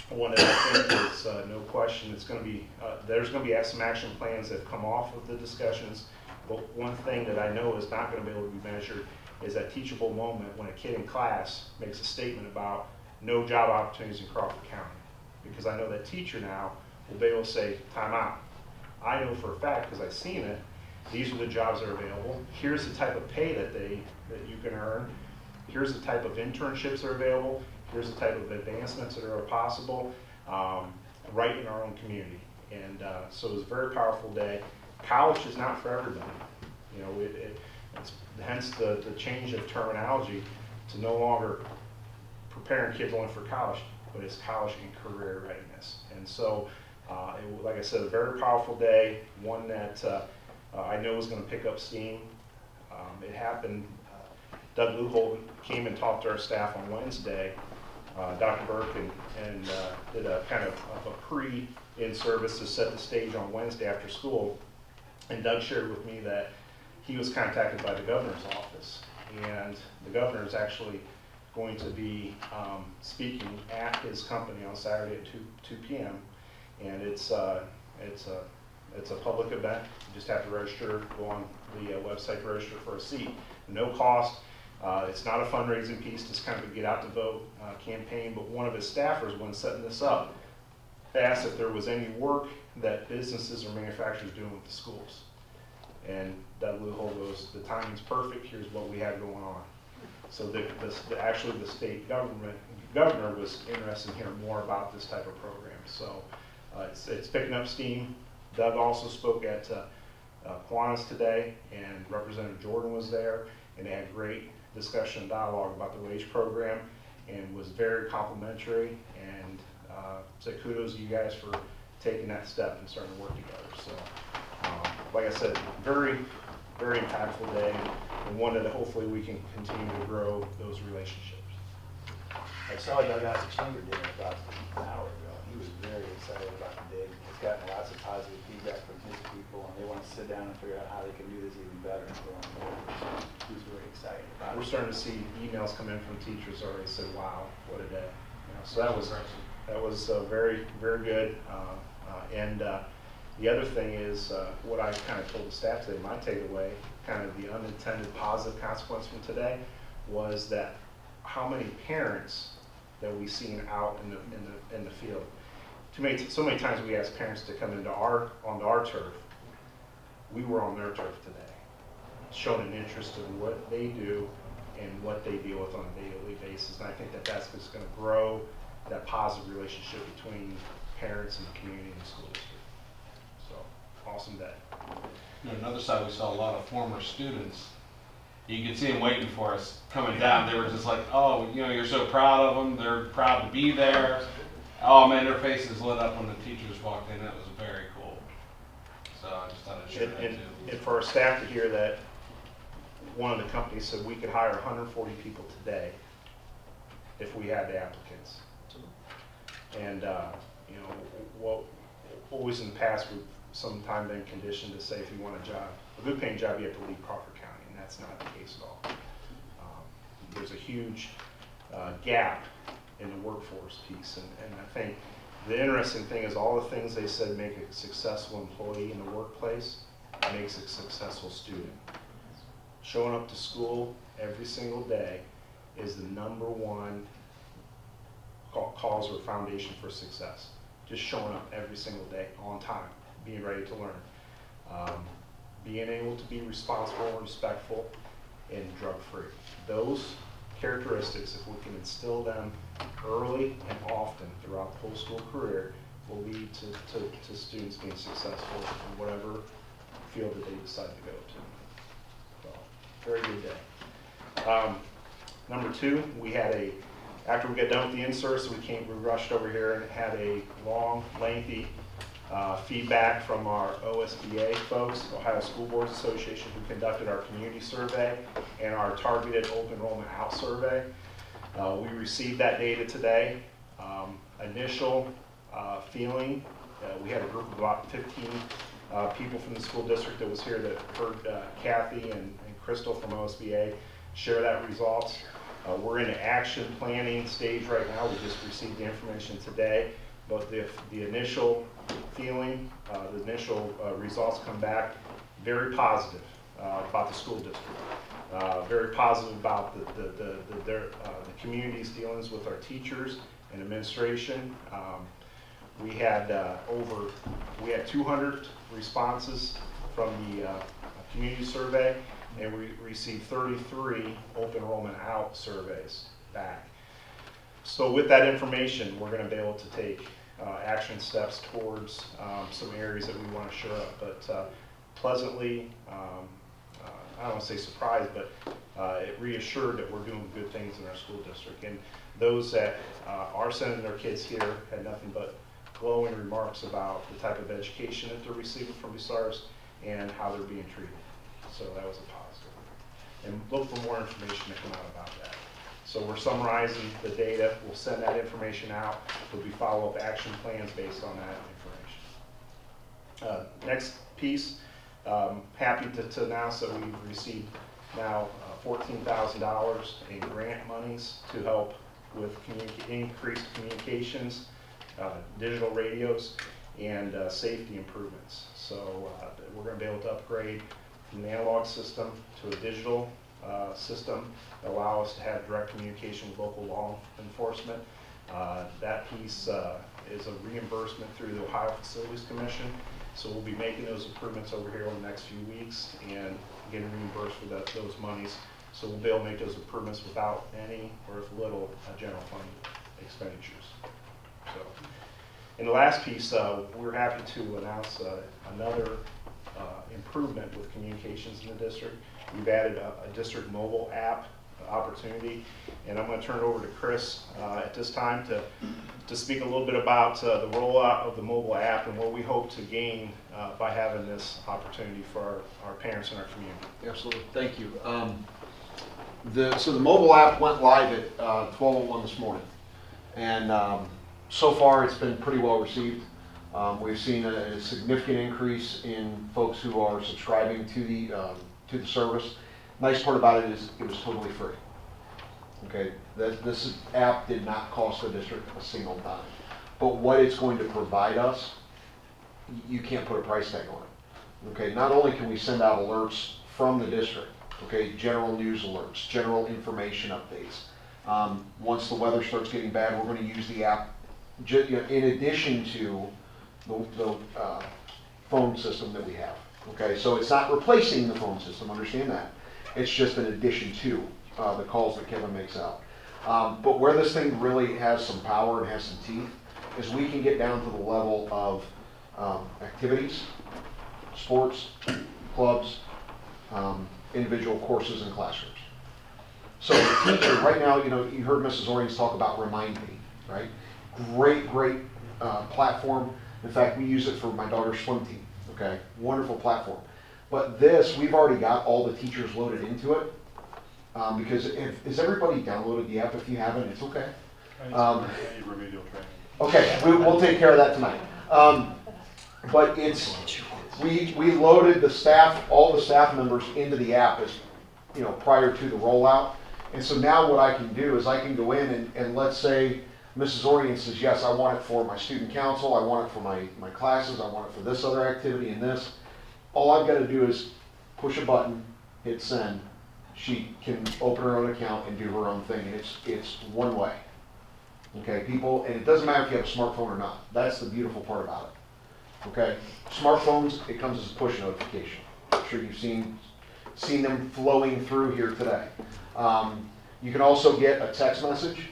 One that I think is no question, it's going to be, there's going to be some action plans that have come off of the discussions, but one thing that I know is not going to be able to be measured is that teachable moment when a kid in class makes a statement about no job opportunities in Crawford County. Because I know that teacher now will be able to say, time out. I know for a fact, because I've seen it, these are the jobs that are available. Here's the type of pay that you can earn. Here's the type of internships that are available. Here's the type of advancements that are possible right in our own community. And so it was a very powerful day. College is not for everybody. You know, it's hence the change of terminology to no longer preparing kids only for college, but it's college and career readiness. And so, like I said, a very powerful day, one that I know is going to pick up steam. It happened, Doug Luholt came and talked to our staff on Wednesday, Dr. Burke, and did a kind of a pre-in-service to set the stage on Wednesday after school. And Doug shared with me that he was contacted by the governor's office, and the governor is actually going to be speaking at his company on Saturday at 2 p.m. And it's a public event. You just have to register, go on the website to register for a seat. No cost. It's not a fundraising piece, just kind of a get out to vote campaign. But one of his staffers, when setting this up, asked if there was any work that businesses or manufacturers doing with the schools. And Doug Luholt goes, the timing's perfect. Here's what we have going on. So actually the state governor was interested in hearing more about this type of program. So it's picking up steam. Doug also spoke at Kiwanis today, and Representative Jordan was there, and they had great discussion and dialogue about the WAGE program, and was very complimentary, and said kudos to you guys for taking that step and starting to work together. So like I said, very, very impactful day, and one that hopefully we can continue to grow those relationships. I saw Doug at the chamber dinner about an hour ago. He was very excited about the day. He's gotten lots of positive feedback from his people, and they want to sit down and figure out how they can do this even better going forward. So he was very excited about it. We're starting to see emails come in from teachers already said, "Wow, what a day!" You know, so that was very, very good. The other thing is what I kind of told the staff today. My takeaway, kind of the unintended positive consequence from today, was that how many parents that we've seen out in the field. So many times we ask parents to come onto our turf. We were on their turf today, showing an interest in what they do, and what they deal with on a daily basis. And I think that that's just going to grow that positive relationship between parents and the community and the school district. So, awesome day. On another side, we saw a lot of former students. You could see them waiting for us coming down. They were just like, oh, you know, you're so proud of them. They're proud to be there. Oh man, their faces lit up when the teachers walked in. That was very cool. So I just thought I'd share that too. And for our staff to hear that, one of the companies said we could hire 140 people today if we had the applicants. And you know, what always in the past we've sometimes been conditioned to say if you want a job, a good paying job, you have to leave Crawford County, and that's not the case at all. There's a huge gap in the workforce piece, and I think the interesting thing is all the things they said make a successful employee in the workplace makes a successful student. Showing up to school every single day is the #1 cause or foundation for success. Just showing up every single day on time, being ready to learn, being able to be responsible and respectful and drug-free. Those characteristics, if we can instill them early and often throughout the whole school career, will lead to students being successful in whatever field that they decide to go to. So, very good day. #2, we had after we got done with the inserts, we rushed over here and had a long, lengthy feedback from our OSBA folks, Ohio School Boards Association, who conducted our community survey and our targeted open enrollment out survey. We received that data today. Initial feeling, we had a group of about 15 people from the school district that was here that heard Kathy and Crystal from OSBA share that results. We're in an action planning stage right now. We just received the information today, but the initial feeling, the initial results come back very positive about the school district. Very positive about the community's dealings with our teachers and administration. We had 200 responses from the community survey, and we received 33 open enrollment out surveys back. So with that information, we're going to be able to take action steps towards some areas that we want to shore up. But pleasantly, I don't want to say surprised, but it reassured that we're doing good things in our school district. And those that are sending their kids here had nothing but glowing remarks about the type of education that they're receiving from Bucyrus and how they're being treated. So that was a positive. And look for more information to come out about that. So we're summarizing the data. We'll send that information out. There'll be follow-up action plans based on that information. Next piece, happy to announce that we've received now $14,000 in grant monies to help with increased communications, digital radios, and safety improvements. So we're going to be able to upgrade from the analog system to a digital system that allow us to have direct communication with local law enforcement. That piece is a reimbursement through the Ohio Facilities Commission. So we'll be making those improvements over here in the next few weeks and getting reimbursed for those monies. So we'll be able to make those improvements without any or if little general fund expenditures. So, in the last piece, we're happy to announce another improvement with communications in the district. We've added a district mobile app opportunity, and I'm going to turn it over to Chris at this time to speak a little bit about the rollout of the mobile app and what we hope to gain by having this opportunity for our parents and our community. Absolutely, thank you. So the mobile app went live at 12:01 this morning, and so far it's been pretty well received. We've seen a significant increase in folks who are subscribing to the service. Nice part about it is it was totally free. Okay, this app did not cost the district a single dime. But what it's going to provide us, you can't put a price tag on it. Okay, not only can we send out alerts from the district, okay, general news alerts, general information updates. Once the weather starts getting bad, we're going to use the app in addition to the phone system that we have. Okay, so it's not replacing the phone system, understand that. It's just an addition to the calls that Kevin makes out. But where this thing really has some power and has some teeth is we can get down to the level of activities, sports, clubs, individual courses and classrooms. So the teacher, right now, you know, you heard Mrs. Oriens talk about Remind Me, right? Great platform. In fact, we use it for my daughter's swim team, okay? Wonderful platform. But this, we've already got all the teachers loaded into it. Because has everybody downloaded the app? If you haven't, it's okay. I need remedial training. Okay, we'll take care of that tonight. But it's, we loaded the staff, all the staff members into the app as, you know, prior to the rollout. And so now what I can do is I can go in and let's say Mrs. Oriens says, yes, I want it for my student council, I want it for my classes, I want it for this other activity and this. All I've got to do is push a button, hit send. She can open her own account and do her own thing, and it's one way. Okay, people, and it doesn't matter if you have a smartphone or not. That's the beautiful part about it. Okay, smartphones, it comes as a push notification. I'm sure you've seen them flowing through here today. You can also get a text message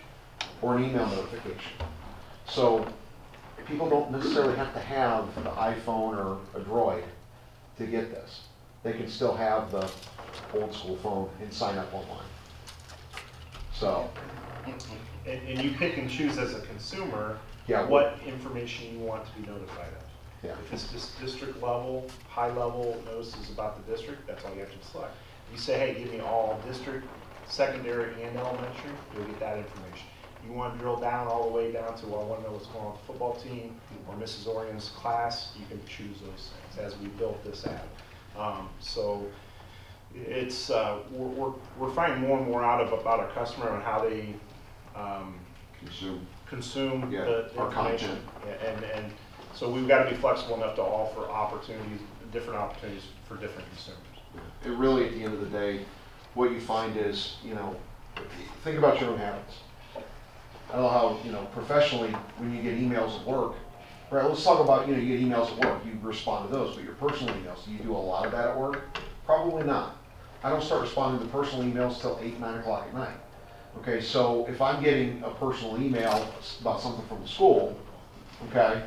or an email notification. So people don't necessarily have to have an iPhone or a Droid to get this. They can still have the old school phone and sign up online. So. And you pick and choose as a consumer what information you want to be notified of. Yeah. If it's just district level, high level notices about the district, that's all you have to select. You say, hey, give me all district, secondary, and elementary, you'll get that information. You want to drill down all the way down to, well, I want to know what's going on with the football team or Mrs. Oriens' class, you can choose those things as we built this app. So it's we're finding more and more out about our customer and how they consume the information, and so we've got to be flexible enough to offer different opportunities for different consumers. It really, at the end of the day, what you find is, you know, think about your own habits. I don't know how, you know, professionally, when you get emails at work, right, let's talk about, you know, you get emails at work, you respond to those, but your personal emails, do you do a lot of that at work? Probably not. I don't start responding to personal emails till 8, 9 o'clock at night. Okay, so if I'm getting a personal email about something from the school, okay,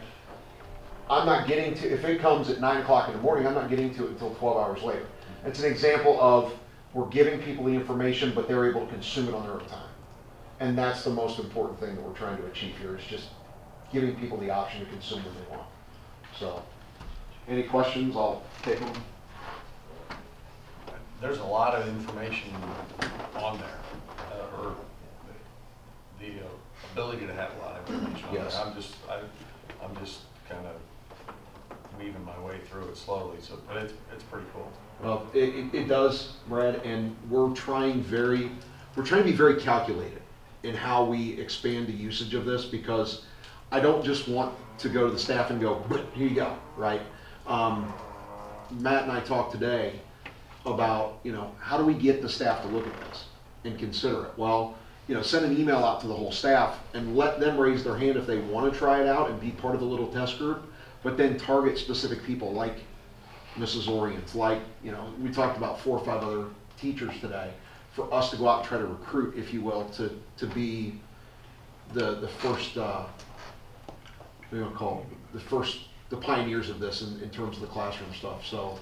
I'm not getting to, if it comes at 9 o'clock in the morning, I'm not getting to it until 12 hours later. It's an example of we're giving people the information, but they're able to consume it on their own time. And that's the most important thing that we're trying to achieve here, is just giving people the option to consume what they want. So, any questions? I'll take them. There's a lot of information on there, or the ability to have a lot of information on Yes. there. I'm just kind of weaving my way through it slowly. So, but it's pretty cool. Well, it does, Brad, and we're trying to be very calculated in how we expand the usage of this, because I don't just want to go to the staff and go, here you go, right? Matt and I talked today about, you know, how do we get the staff to look at this and consider it? Well, you know, send an email out to the whole staff and let them raise their hand if they want to try it out and be part of the little test group, but then target specific people like Mrs. Oriens, like, you know, we talked about 4 or 5 other teachers today, for us to go out and try to recruit, if you will, to be the first, what do you want to call them? The pioneers of this in terms of the classroom stuff. So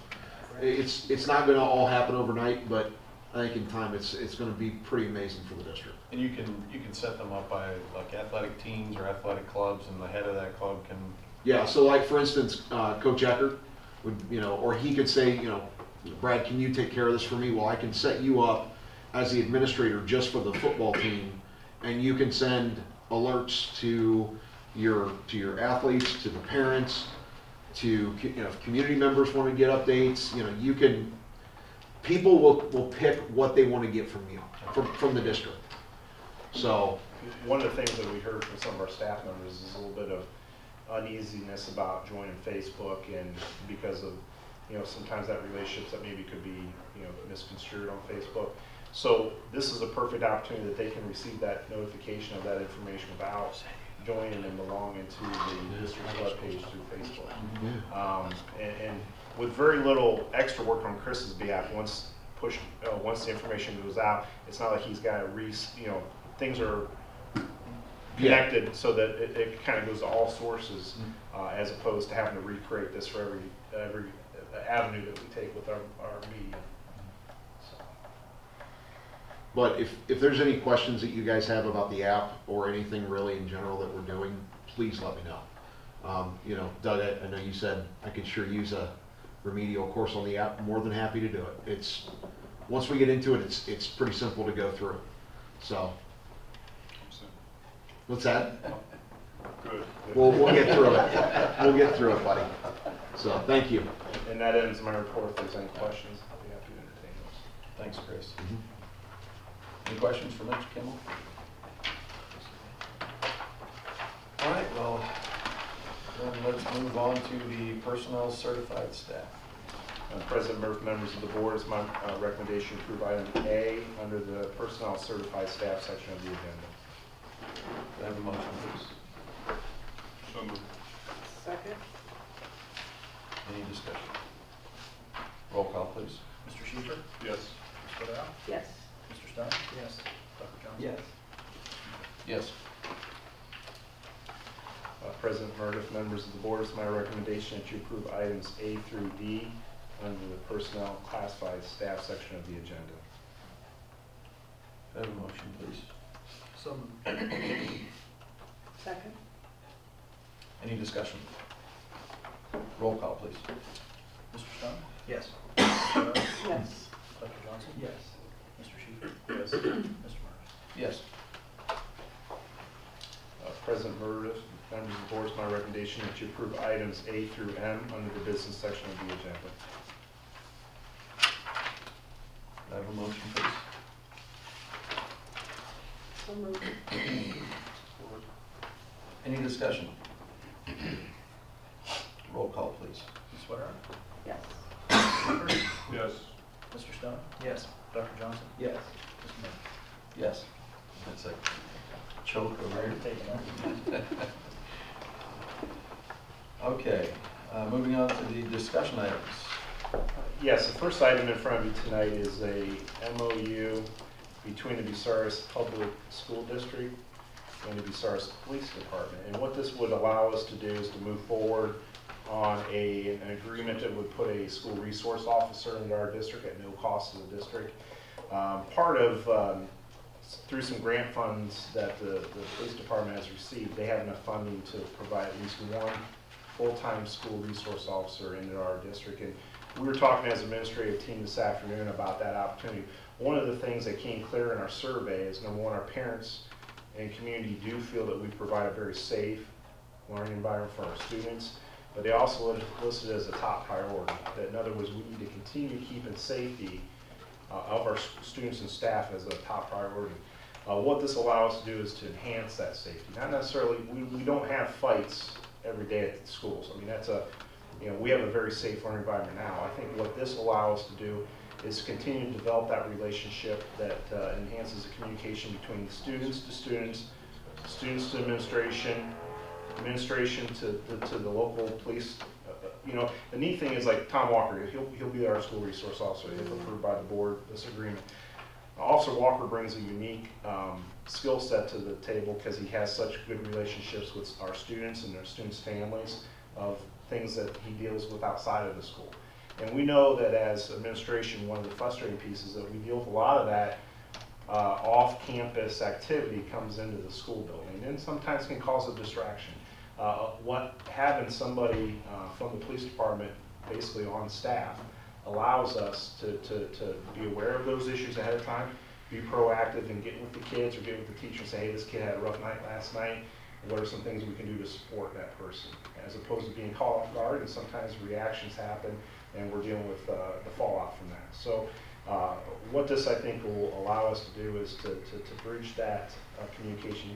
it's not going to all happen overnight, but I think in time it's going to be pretty amazing for the district. And you can set them up by like athletic teams or athletic clubs, and the head of that club can. Yeah. So like for instance, Coach Eckert would, you know, or he could say, you know, Brad, can you take care of this for me? Well, I can set you up as the administrator just for the football team, and you can send alerts to your athletes, to the parents, to, you know, if community members want to get updates, you know, you can. People will pick what they want to get from you, from the district. So one of the things that we heard from some of our staff members is a little bit of uneasiness about joining Facebook, and because of, you know, sometimes that relationships that maybe could be, you know, misconstrued on Facebook. So this is a perfect opportunity that they can receive that notification of that information without joining and belonging to the district's webpage through Facebook. And with very little extra work on Chris's behalf, once pushed, once the information goes out, it's not like he's got to things are connected so that it kind of goes to all sources, as opposed to having to recreate this for every avenue that we take with our media. So. But if there's any questions that you guys have about the app or anything really in general that we're doing, please let me know. You know, Doug, I know you said I could sure use a remedial course on the app. I'm more than happy to do it. Once we get into it, it's pretty simple to go through. So, what's that? Good. We'll get through it. We'll get through it, buddy. So, thank you. And that ends my report. If there's any questions, I'll be happy to entertain those. Thanks, Chris. Any questions for Mr. Kimmel? All right, well, then let's move on to the personnel certified staff. President Murphy, members of the board, it's my recommendation to approve item A under the personnel certified staff section of the agenda. Do I have a motion, please? So moved. Second? Any discussion? Roll call, please. Mr. Schieffer? Yes. Ms. Fodell? Yes. Mr. Stone? Yes. Dr. Johnson? Yes. Yes. President Meredith, members of the board, it's my recommendation that you approve items A through D under the personnel classified staff section of the agenda. Do I have a motion, please? So moved. Second? Any discussion? Roll call, please. Mr. Stone? Yes. Ms. Fodell? Yes. Dr. Johnson? Yes. Mr. Schieffer? Yes. Mr. Murphy? Yes. President Meredith, members of the board, it's my recommendation that you approve items A through M under the business section of the agenda. Do I have a motion, please? So moved. Any discussion? Roll call, please. Ms. Fodell? Yes. Schieffer? Yes. Mr. Stone? Yes. Dr. Johnson? Yes. Mr. Murphy? Yes. That's a choke over here. Taking that. Okay, moving on to the discussion items. Yes, the first item in front of you tonight is a MOU between the Bucyrus Public School District and the Bucyrus Police Department. And what this would allow us to do is to move forward on an agreement that would put a school resource officer into our district at no cost to the district. Part of, through some grant funds that the police department has received, they have enough funding to provide at least one full-time school resource officer into our district. And we were talking as an administrative team this afternoon about that opportunity. One of the things that came clear in our survey is, number one, our parents and community do feel that we provide a very safe learning environment for our students, but they also listed as a top priority. That in other words, we need to continue keeping safety of our students and staff as a top priority. What this allows us to do is to enhance that safety. Not necessarily, we don't have fights every day at the schools. I mean, that's we have a very safe learning environment now. I think what this allows us to do is continue to develop that relationship that enhances the communication between students to students, students to administration, administration to the local police. The neat thing is, like Tom Walker, he'll be our school resource officer if approved by the board, this agreement. Officer Walker brings a unique skill set to the table because he has such good relationships with our students and their students' families of things that he deals with outside of the school. And we know that as administration, one of the frustrating pieces that we deal with a lot of that off-campus activity comes into the school building and sometimes can cause a distraction. Having somebody from the police department basically on staff allows us to be aware of those issues ahead of time, be proactive in getting with the kids or getting with the teacher and say, hey, this kid had a rough night last night. What are some things we can do to support that person? As opposed to being caught off guard, and sometimes reactions happen and we're dealing with the fallout from that. So what this, I think, will allow us to do is to bridge that communication,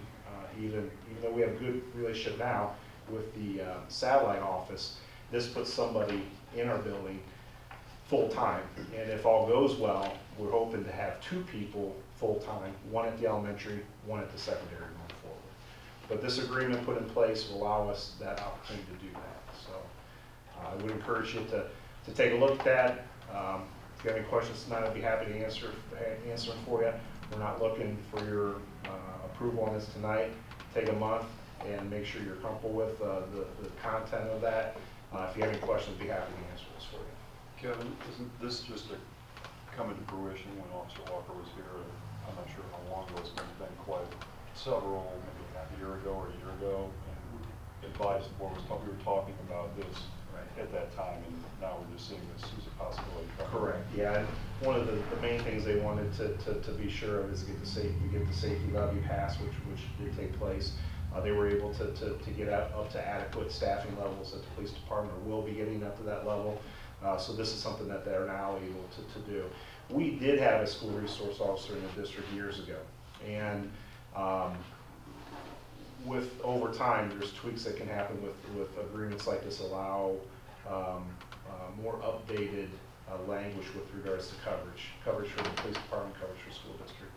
even though we have a good relationship now with the satellite office. This puts somebody in our building full-time, and if all goes well, we're hoping to have 2 people full-time, one at the elementary, one at the secondary moving forward. But this agreement put in place will allow us that opportunity to do that. So I would encourage you to take a look at that. If you have any questions tonight, I'd be happy to answer them for you. We're not looking for your approval on this tonight. Take a month and make sure you're comfortable with the content of that. If you have any questions, I'd be happy to answer this for you. Kevin, isn't this just a come into fruition when Officer Walker was here? I'm not sure how long ago. It's been quite several, maybe half a year ago or a year ago, and advised the board we were talking about this at that time, and now we're just seeing this as a possibility. Correct. Yeah, and one of the main things they wanted to be sure of is get the safety levy passed, which did take place. They were able to get up to adequate staffing levels at the police department, or will be getting up to that level. So this is something that they're now able to do. We did have a school resource officer in the district years ago, and with over time, there's tweaks that can happen with agreements like this, allow more updated language with regards to coverage for the police department, coverage for school district.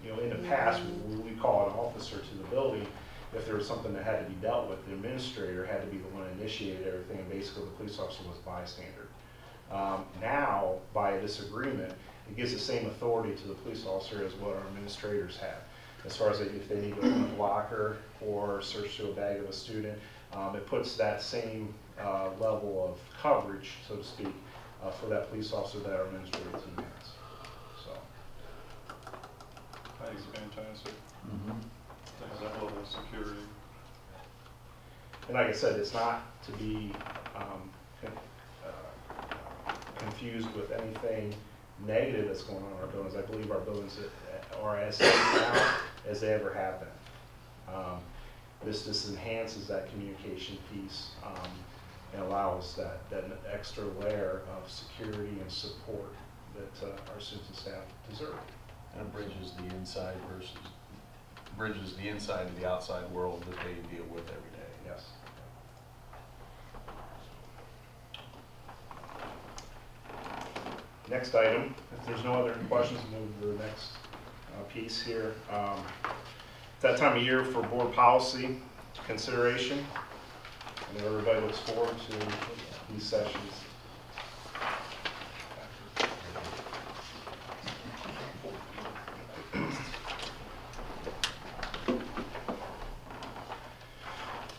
You know, in the past, we call an officer to the building. If there was something that had to be dealt with, the administrator had to be the one that initiated everything, and basically the police officer was bystander. Now, by a disagreement, it gives the same authority to the police officer as what our administrators have. As far as if they need to open a locker or search through a bag of a student, it puts that same level of coverage, so to speak, for that police officer that our administrative team has. So. I think it's fantastic. That level of security. And like I said, it's not to be confused with anything negative that's going on in our buildings. I believe our buildings are as safe now as they ever have been. This just enhances that communication piece and allows that extra layer of security and support that our students and staff deserve. And it bridges the inside to the outside world that they deal with every day. Yes. Next item, if there's no other questions, move to the next piece here. It's that time of year for board policy consideration. I know everybody looks forward to these sessions.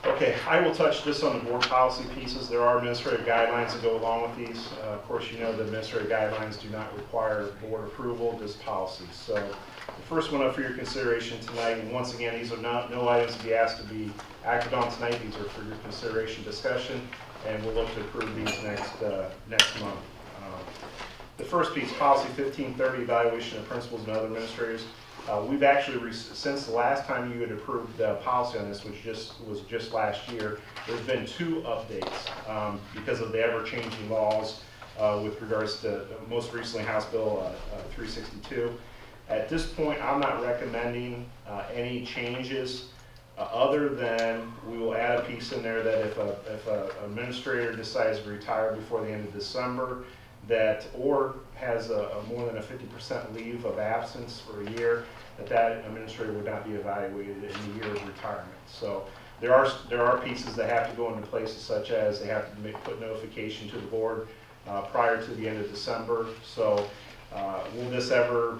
Okay, I will touch just on the board policy pieces. There are administrative guidelines that go along with these. Of course, you know the administrative guidelines do not require board approval, just policies. So the first one up for your consideration tonight, and once again, these are no items to be asked to be acted on tonight. These are for your consideration discussion, and we'll look to approve these next month. The first piece, policy 1530, evaluation of principals and other administrators. We've actually, since the last time you had approved the policy on this, which was just last year, there's been 2 updates because of the ever-changing laws with regards to, most recently, House Bill 362. At this point, I'm not recommending any changes other than we will add a piece in there that if an administrator decides to retire before the end of December, or has more than a 50% leave of absence for a year, that administrator would not be evaluated in the year of retirement. So there are pieces that have to go into place, such as they have to put notification to the board prior to the end of December. So will this ever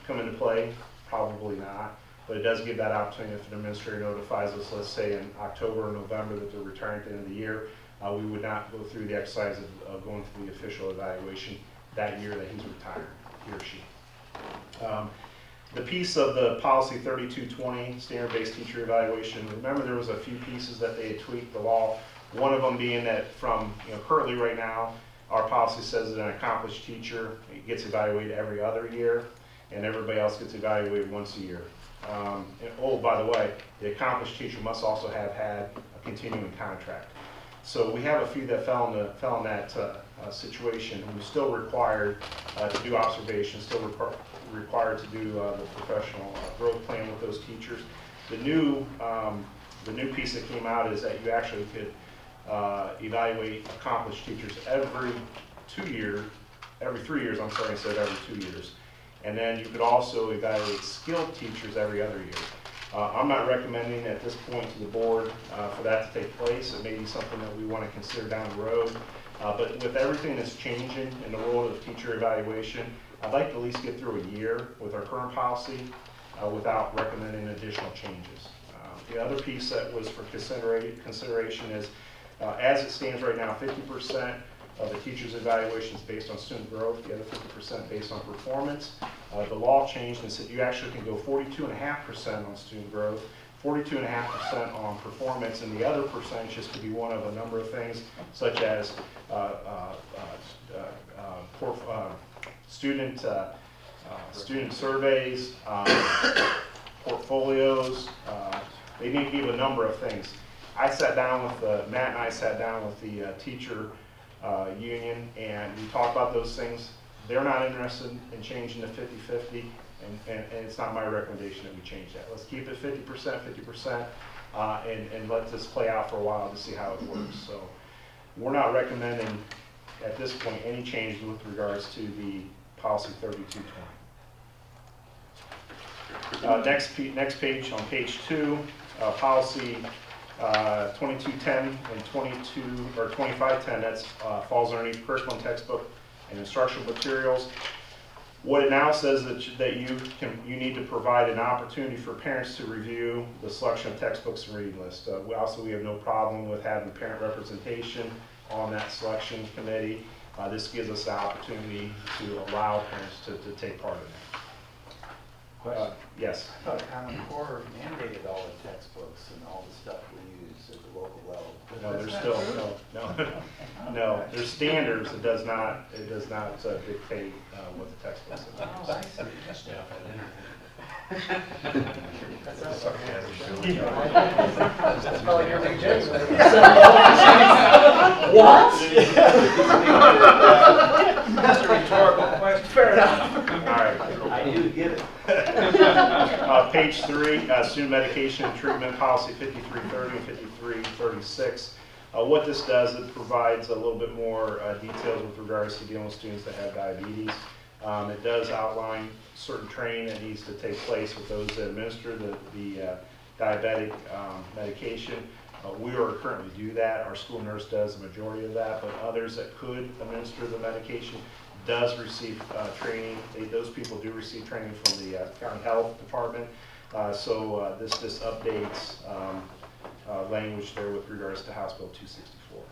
come into play? Probably not. But it does give that opportunity if an administrator notifies us, let's say in October or November, that they're retiring at the end of the year. We would not go through the exercise of going through the official evaluation that year that he's retired, he or she. The piece of the policy 3220, standard-based teacher evaluation, remember there was a few pieces that they had tweaked the law. One of them being that from, currently right now, our policy says that an accomplished teacher gets evaluated every other year, and everybody else gets evaluated once a year. And, oh, by the way, the accomplished teacher must also have had a continuing contract. So we have a few that fell in that situation, and we're still required to do observations, still required to do the professional growth plan with those teachers. The new piece that came out is that you actually could evaluate accomplished teachers every 3 years, I'm sorry, instead of every 2 years. And then you could also evaluate skilled teachers every other year. I'm not recommending at this point to the board for that to take place. It may be something that we want to consider down the road. But with everything that's changing in the world of teacher evaluation, I'd like to at least get through a year with our current policy without recommending additional changes. The other piece that was for consideration is, as it stands right now, 50% of the teacher's evaluation is based on student growth, the other 50% based on performance. The law changed and said you actually can go 42.5% on student growth, 42.5% on performance, and the other percentages could be one of a number of things, such as student surveys, portfolios. They need to give a number of things. I sat down with Matt and I sat down with the teacher union, and we talked about those things. They're not interested in changing to 50-50, and it's not my recommendation that we change that. Let's keep it 50%, and let this play out for a while to see how it works. So we're not recommending at this point any change with regards to the policy 3220. Next page, on page 2, policy 2210 and 2510, that's falls underneath curriculum, textbook, and instructional materials. What it now says that you need to provide an opportunity for parents to review the selection of textbooks and reading list. We have no problem with having parent representation on that selection committee. This gives us the opportunity to allow parents to take part in that. Question? Yes. I thought Common Core mandated all the textbooks and all the stuff we use at the local level. No, there's still no. There's standards. It does not dictate what the textbooks are. Oh, I see. That's probably your big J. What? That's a rhetorical question. Fair enough. All right. I do get it. Page 3, student medication and treatment policy 5330 and 5336. What this does, it provides a little bit more details with regards to dealing with students that have diabetes. It does outline certain training that needs to take place with those that administer the diabetic medication. We are currently do that. Our school nurse does the majority of that, but others that could administer the medication does receive training. Those people do receive training from the county health department. So this updates language there with regards to House Bill 264.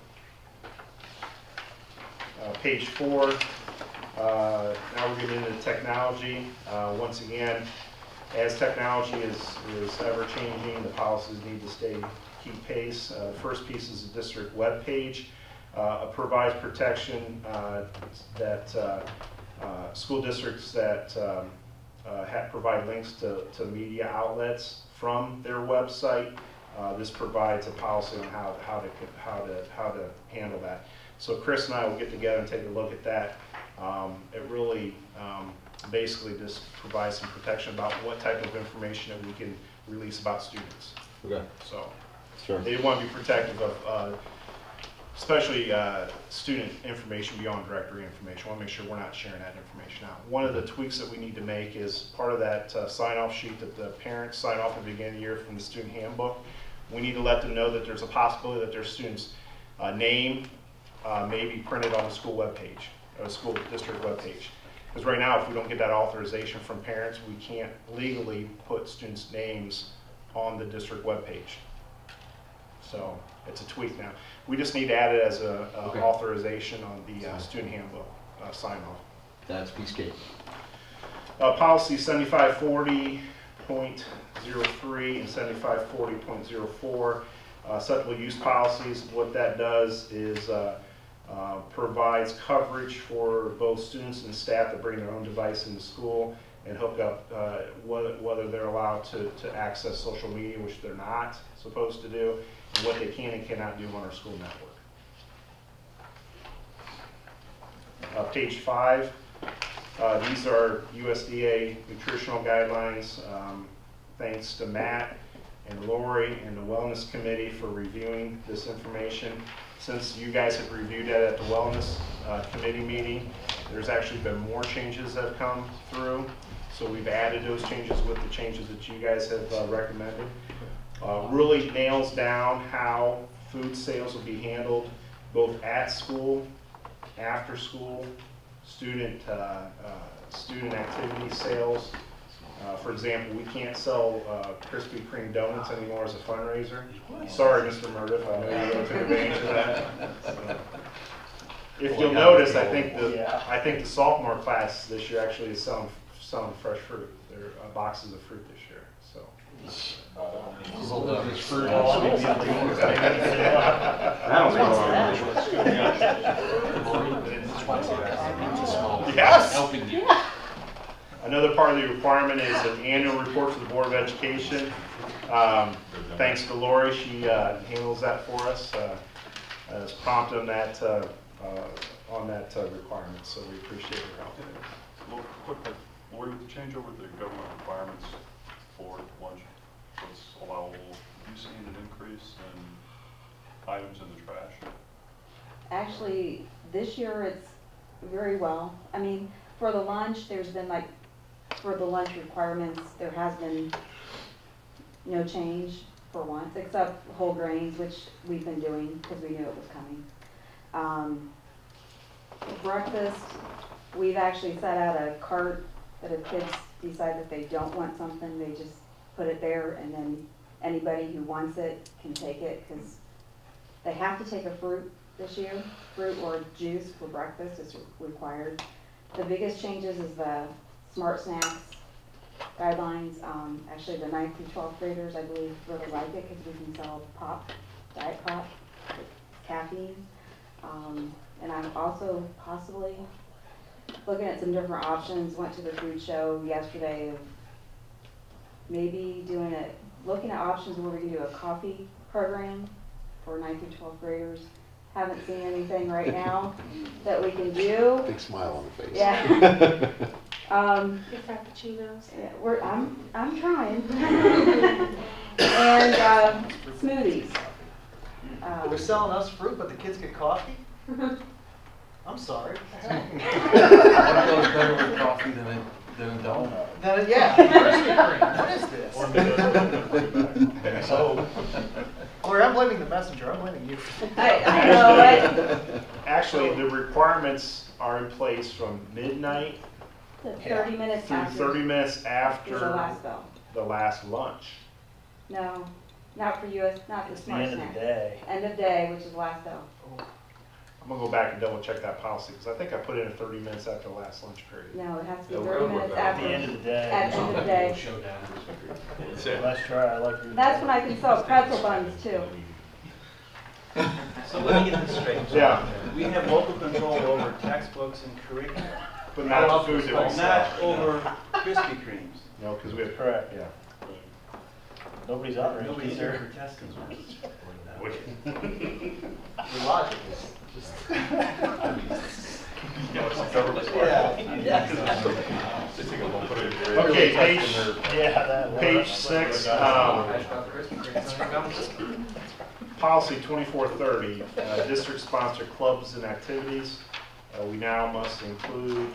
Page 4. Now we're getting into technology. Once again, as technology is ever changing, the policies need to keep pace. The first piece is the district web page. Provides protection that school districts that provide links to media outlets from their website. This provides a policy on how to handle that. So Chris and I will get together and take a look at that. It really basically just provides some protection about what type of information that we can release about students. Okay. So sure. They want to be protective of especially student information beyond directory information. We want to make sure we're not sharing that information out. One of the tweaks that we need to make is part of that sign-off sheet that the parents sign off at the beginning of the year from the student handbook. We need to let them know that there's a possibility that their student's name may be printed on the school webpage, or the school district webpage. Because right now, if we don't get that authorization from parents, we can't legally put students' names on the district webpage. So it's a tweak now. We just need to add it as a authorization on the student handbook sign-off. That's piece cake. Policy 7540.03 and 7540.04, acceptable use policies. What that does is provides coverage for both students and staff that bring their own device into school and hook up, whether they're allowed to access social media, which they're not supposed to do, and what they can and cannot do on our school network. Page 5, these are USDA nutritional guidelines. Thanks to Matt and Lori and the Wellness Committee for reviewing this information. Since you guys have reviewed that at the Wellness Committee meeting, there's actually been more changes that have come through. So we've added those changes with the changes that you guys have recommended. Really nails down how food sales will be handled both at school, after school, student activity sales. For example, we can't sell Krispy Kreme donuts anymore as a fundraiser. Sorry, Mr. Murdiff, I know you took advantage of that. If you'll notice, I think the sophomore class this year actually is selling fresh fruit. They're boxes of fruit this year. So. Hold up, it's fruit. Yes. Helping you. Another part of the requirement is an annual report to the Board of Education. Thanks to Lori, she handles that for us. As prompt on that requirement, so we appreciate your help. Well, quickly, Lori, with the change over the government requirements for lunch, what's allowable, have you seen an increase in items in the trash? Actually, this year it's very well. I mean, for the lunch, there's been like, for the lunch requirements, there has been no change for once, except whole grains, which we've been doing because we knew it was coming. Breakfast, we've actually set out a cart that if kids decide that they don't want something, they just put it there, and then anybody who wants it can take it, because they have to take a fruit this year. Fruit or juice for breakfast is required. The biggest changes is the Smart Snacks guidelines. Actually, the 9th through 12th graders, I believe, really like it because we can sell pop, diet pop, with caffeine. And I'm also possibly looking at some different options. Went to the food show yesterday of maybe doing it, looking at options where we can do a coffee program for 9th through 12th graders. Haven't seen anything right now that we can do. Big smile on the face. Yeah. Frappuccinos. Yeah, I'm trying. And smoothies. They're selling us fruit, but the kids get coffee? I'm sorry. What goes better with coffee than a donut? Yeah, Krispy Kreme. What is this? So, Lori, I'm blaming the messenger. I'm blaming you. I know, right? actually, the requirements are in place from midnight 30 minutes through after 30 minutes after the last bell. the last lunch. No, not for US, not for It's the Smart end of Snacks. the day. End of day, which is last bell. I'm gonna go back and double check that policy, because I think I put in 30 minutes after the last lunch period. No, it has to The be 30 railroad minutes bell. At after. the end of the day. At the end of the day. Showdown. Let's try, I like your. That's when I can sell pretzel buns too. So let me get this straight. Yeah. We have local control over textbooks and curriculum, But not the food that we but sell. not over Krispy Kremes. No, because we have, Correct. yeah. Nobody's out there. Nobody's here for testing. Your logic is just. Okay, Yeah, page 6, policy 2430, district-sponsored clubs and activities. We now must include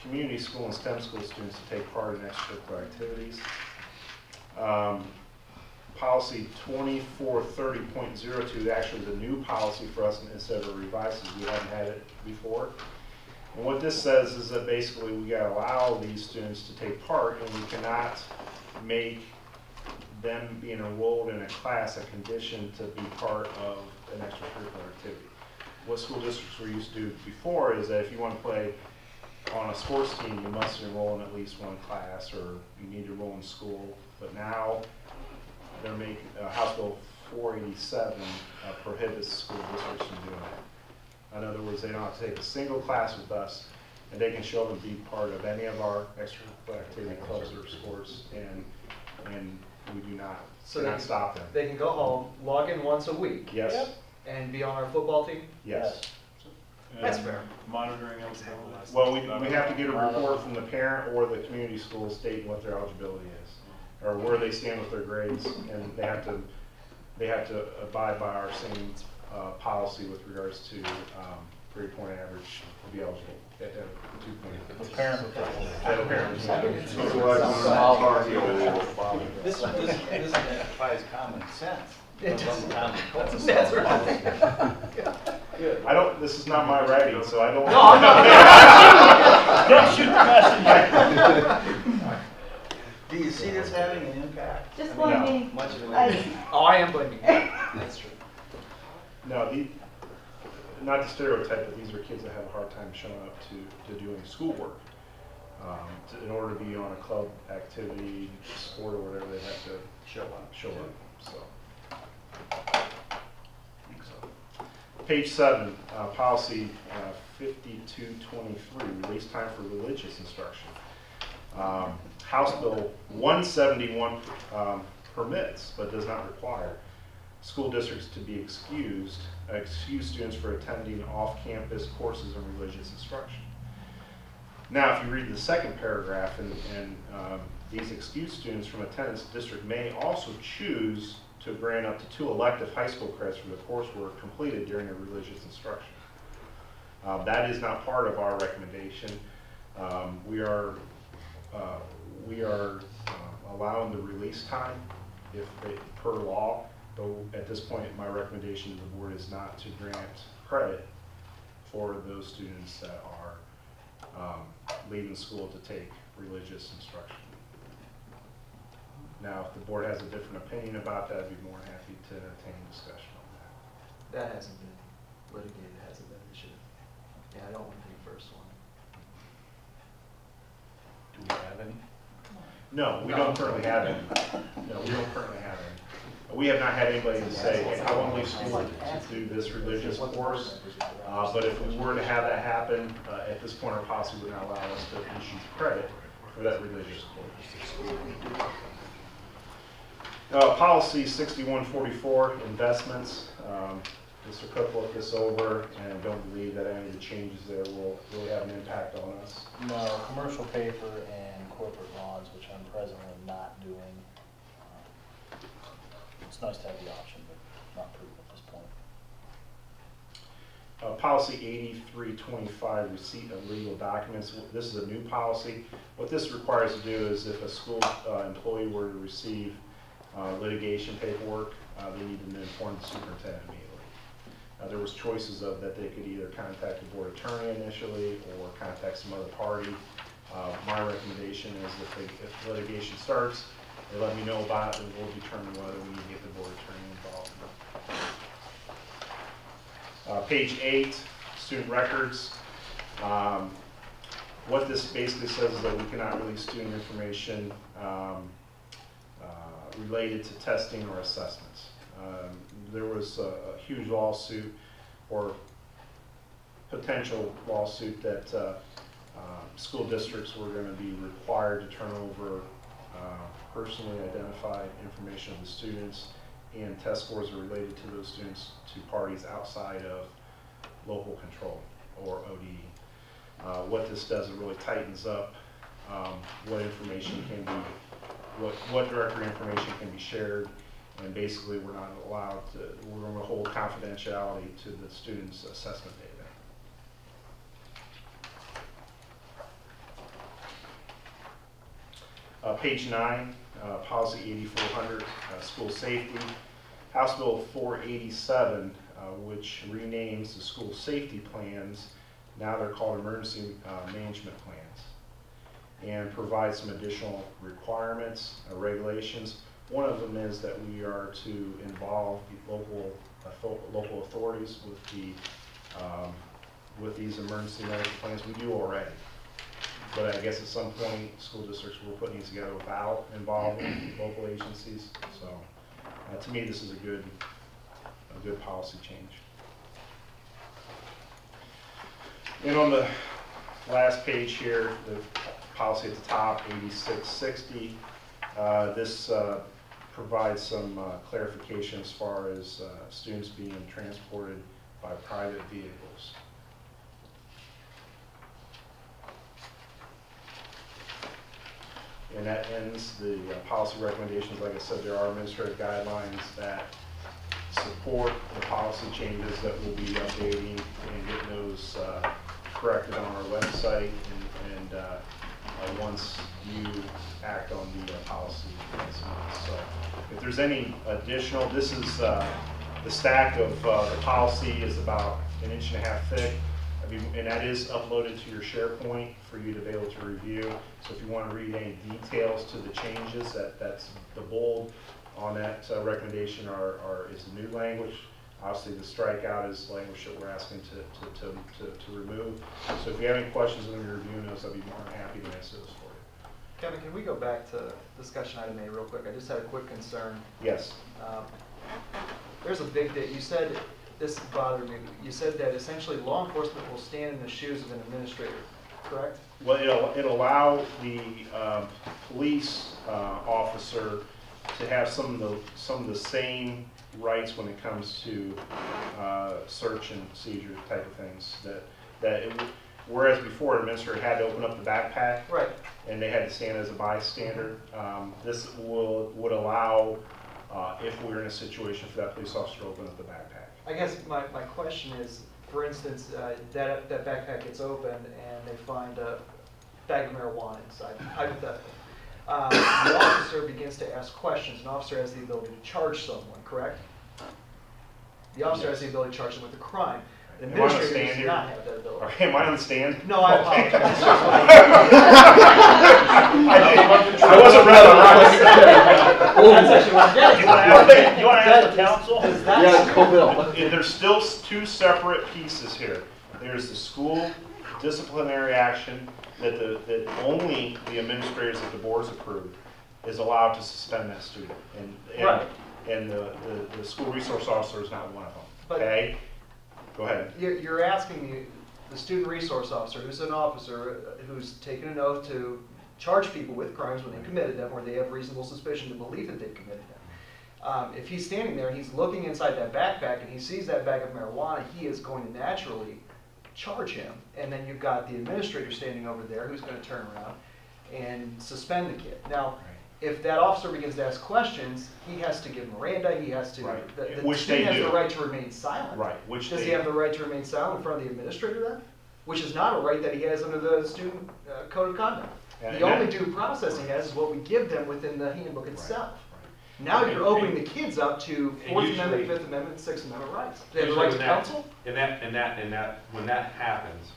community school and STEM school students to take part in extracurricular activities. Policy 2430.02 actually is a new policy for us instead of a revised, because we haven't had it before. And what this says is that basically we gotta allow these students to take part, and we cannot make them being enrolled in a class a condition to be part of an extracurricular activity. What school districts were used to do before is that if you want to play on a sports team, you must enroll in at least one class, or you need to enroll in school. But now they're making House Bill 487 prohibits school districts from doing that. In other words, they don't have to take a single class with us, and they can show up and be part of any of our extracurricular activity clubs or sports, and we do not stop them. They can go home, log in once a week. Yes. And be on our football team? Yes. That's fair. Monitoring eligibility. Well, we have to get a report from the parent or the community school stating what their eligibility is, or where they stand with their grades, and they have to abide by our same policy with regards to grade point average to be eligible at 2 The parent This defies common sense. It doesn't. That's That's right. I don't, this is not my writing, so I don't. No, I'm not. Don't shoot the messenger. Do you see this having an impact? Just I one mean, meeting. Much of it. Oh, I am blaming you. That's true. No, not to stereotype, but these are kids that have a hard time showing up to doing schoolwork. In order to be on a club activity, sport, or whatever, they have to show up. So. Page 7, policy 5223, release time for religious instruction. House Bill 171 permits, but does not require school districts to be excuse students for attending off-campus courses in religious instruction. Now, if you read the second paragraph, and these excuse students from attendance, the district may also choose to grant up to 2 elective high school credits for the coursework completed during their religious instruction. That is not part of our recommendation. We are allowing the release time per law, though at this point my recommendation to the board is not to grant credit for those students that are leaving school to take religious instruction. Now, if the board has a different opinion about that, I'd be more than happy to entertain discussion on that. That hasn't been litigated, hasn't been an issue. Yeah, I don't want to take first one. Do we have any? No, we don't currently have any. No, we don't currently have any. We have not had anybody to say, hey, I want to leave school to do this religious course. But if we were to have that happen, at this point, our policy would not allow us to issue credit for that religious course. Policy 6144, investments. Mr. Cook looked this over, and I don't believe that any of the changes there will really have an impact on us. No, commercial paper and corporate bonds, which I'm presently not doing. It's nice to have the option, but not proven at this point. Policy 8325, receipt of legal documents. This is a new policy. What this requires to do is if a school employee were to receive litigation paperwork, they need to inform the superintendent immediately. There was choices of that they could either contact the board attorney initially or contact some other party. My recommendation is if litigation starts, they let me know about it, and we'll determine whether we need to get the board attorney involved. Page 8, student records. What this basically says is that we cannot release student information related to testing or assessments. There was a huge lawsuit or potential lawsuit that school districts were going to be required to turn over personally identified information of the students, and test scores are related to those students to parties outside of local control or ODE. What this does, it really tightens up what information can be, what directory information can be shared, and basically we're not allowed to, we're going to hold confidentiality to the students' assessment data. Page 9, policy 8400, school safety. House Bill 487, which renames the school safety plans, now they're called emergency management plans, and provides some additional requirements, regulations. One of them is that we are to involve the local authorities with these emergency management plans. We do already. But I guess at some point, school districts were putting these together without involving local agencies. So to me, this is a good policy change. And on the last page here, the policy at the top, 8660, this provides some clarification as far as students being transported by private vehicles. And that ends the policy recommendations. Like I said, there are administrative guidelines that support the policy changes that we'll be updating and getting those corrected on our website. And once you act on the policy next month. So if there's any additional, this is the stack of the policy is about an inch and a half thick. And that is uploaded to your SharePoint for you to be able to review. So if you want to read any details to the changes, that's the bold on that recommendation is the new language. Obviously, the strikeout is language that we're asking to remove. So if you have any questions when you're reviewing those, I'd be more than happy to answer those for you. Kevin, can we go back to discussion item A real quick? I just had a quick concern. Yes. There's a big day. You said, this bothered me, you said that essentially law enforcement will stand in the shoes of an administrator, correct? Well, it'll allow the police officer to have some of the same rights when it comes to search and seizure type of things. Whereas before, an administrator had to open up the backpack, right, and they had to stand as a bystander. This would allow, if we're in a situation for that police officer to open up the backpack. I guess my question is, for instance, that backpack gets opened and they find a bag of marijuana inside, hypothetically. The officer begins to ask questions. An officer has the ability to charge someone, correct? The officer has the ability to charge them with a crime. The administrator does not have that ability. Okay, am I on the stand? No, I apologize. I wasn't ready on that. That's actually what I'm getting. You want to ask the council? Yeah, go Bill. There's still two separate pieces here. There's the school disciplinary action that only the administrators that the board's approved is allowed to suspend that student. And the school resource officer is not one of them. Okay? Go ahead. You're asking the student resource officer, who's an officer who's taken an oath to charge people with crimes when they committed them, or they have reasonable suspicion to believe that they've committed them. If he's standing there and he's looking inside that backpack and he sees that bag of marijuana, he is going to naturally charge him. And then you've got the administrator standing over there who's going to turn around and suspend the kid. Now, if that officer begins to ask questions, he has to give Miranda, he has to, the student has the right to remain silent. Right, Does he have the right to remain silent in front of the administrator then? Which is not a right that he has under the student code of conduct. The only due process he has is what we give them within the handbook itself. Now you're opening the kids up to Fourth Amendment, Fifth Amendment, Sixth Amendment rights. They have the right to counsel? And when that happens,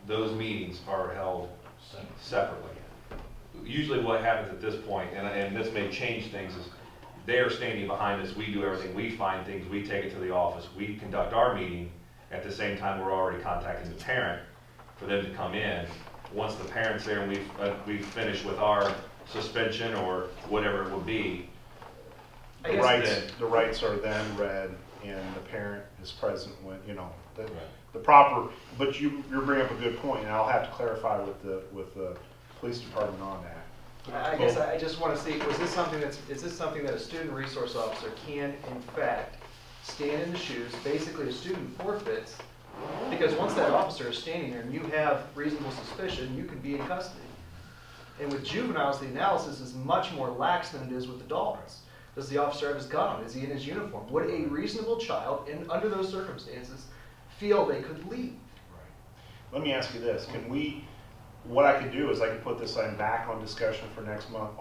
those meetings are held separately. Usually what happens at this point, and this may change things, is they are standing behind us, we do everything, we find things, we take it to the office, we conduct our meeting. At the same time, we're already contacting the parent for them to come in. Once the parent's there and we've finished with our suspension or whatever it would be, the rights are then read and the parent is present when, the proper, but you're bringing up a good point, and I'll have to clarify with the police department on that. I guess I just want to see, is this something that a student resource officer can, in fact, stand in the shoes, basically a student forfeits, because once that officer is standing there and you have reasonable suspicion, you can be in custody. And with juveniles, the analysis is much more lax than it is with adults. Does the officer have his gun on? Is he in his uniform? Would a reasonable child, under those circumstances, feel they could leave? Right. Let me ask you this. What I could do is I could put this item back on discussion for next month,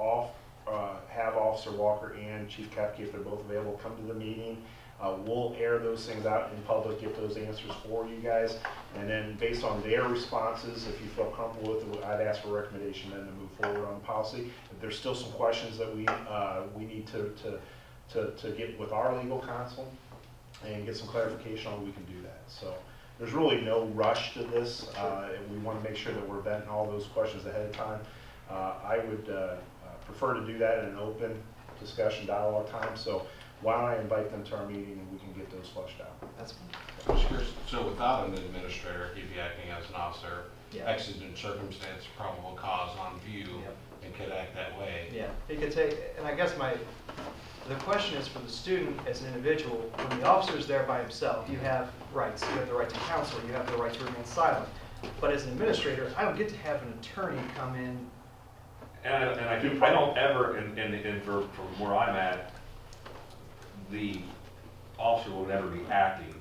have Officer Walker and Chief Kepke, if they're both available, come to the meeting. We'll air those things out in public, get those answers for you guys, and then based on their responses, if you feel comfortable with it, I'd ask for a recommendation then to move forward on the policy. If there's still some questions that we need to get with our legal counsel and get some clarification on, we can do that. So there's really no rush to this. We want to make sure that we're vetting all those questions ahead of time. I would prefer to do that in an open discussion dialogue time. So why don't I invite them to our meeting and we can get those flushed out. That's fine. So without an administrator, he'd be acting as an officer, exigent circumstance, probable cause on view, and could act that way. Yeah, he could take, and I guess the question is for the student as an individual, when the officer is there by himself, you have rights. You have the right to counsel, you have the right to remain silent. But as an administrator, I don't get to have an attorney come in. And I don't ever, and from where I'm at, the officer will never be acting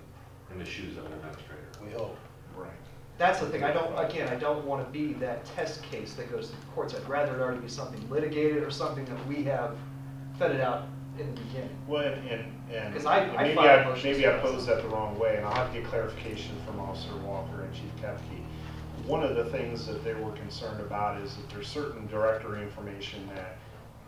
in the shoes of an administrator. We hope. Right. That's the thing. I don't want to be that test case that goes to the courts. I'd rather it already be something litigated or something that we have vetted out in the beginning. Well, and 'Cause I maybe filed motions maybe I to posed that the wrong way, and I'll have to get clarification from Officer Walker and Chief Kepke. One of the things that they were concerned about is that there's certain directory information that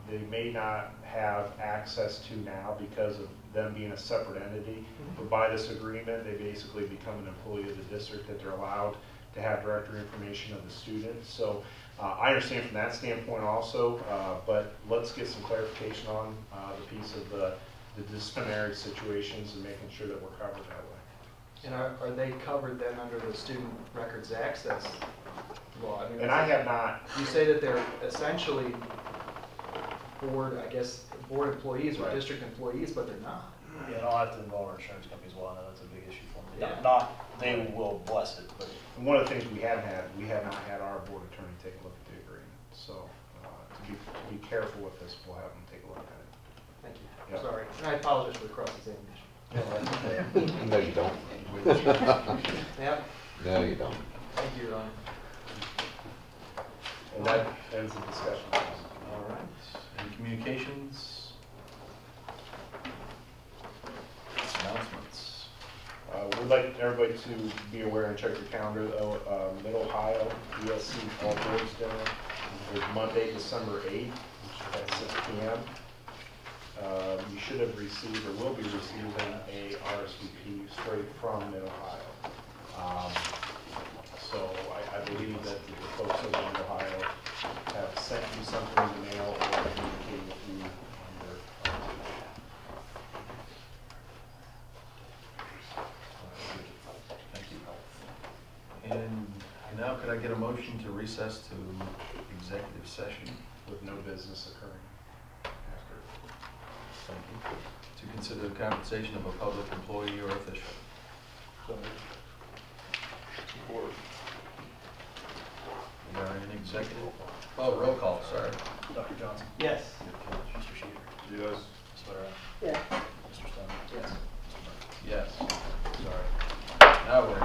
they may not have access to now because of them being a separate entity. But by this agreement, they basically become an employee of the district, that they're allowed to have directory information of the students. So I understand from that standpoint also, but let's get some clarification on the piece of the disciplinary situations and making sure that we're covered that way. And are they covered then under the Student Records Access law? I mean, And I have not. You say that they're essentially board, I guess, board employees or Right. district employees, but they're not. Yeah, and I'll have to involve our insurance company as well. I know that's a big issue for them. Yeah. Not, they will bless it, but. And one of the things we have not had our board attorney take a look at the agreement. So to be careful with this, we'll have them take a look at it. Thank you. Yep. Sorry. And I apologize for the cross-examination. No, you don't. Yep. No, you don't. Thank you, Your Honor. And that ends the discussion. All right. Any communications? Announcements? We'd like everybody to be aware and check your calendar. Mid-Ohio ESC All Boards Dinner is Monday, December 8th at 6 p.m. You should have received or will be receiving a RSVP straight from Mid-Ohio. So I believe that the folks over in Ohio have sent you something in the mail or communicated with you on their Thank you. And now could I get a motion to recess to executive session? with no business occurring after. Thank you. To consider the compensation of a public employee or official. Support. We are in executive. Oh, roll call, sorry. Dr. Johnson? Yes. Mr. Sheeter? Yes. Ms. Whitera? Yeah. Mr. Stone? Yes. Yes. Sorry. Now we're in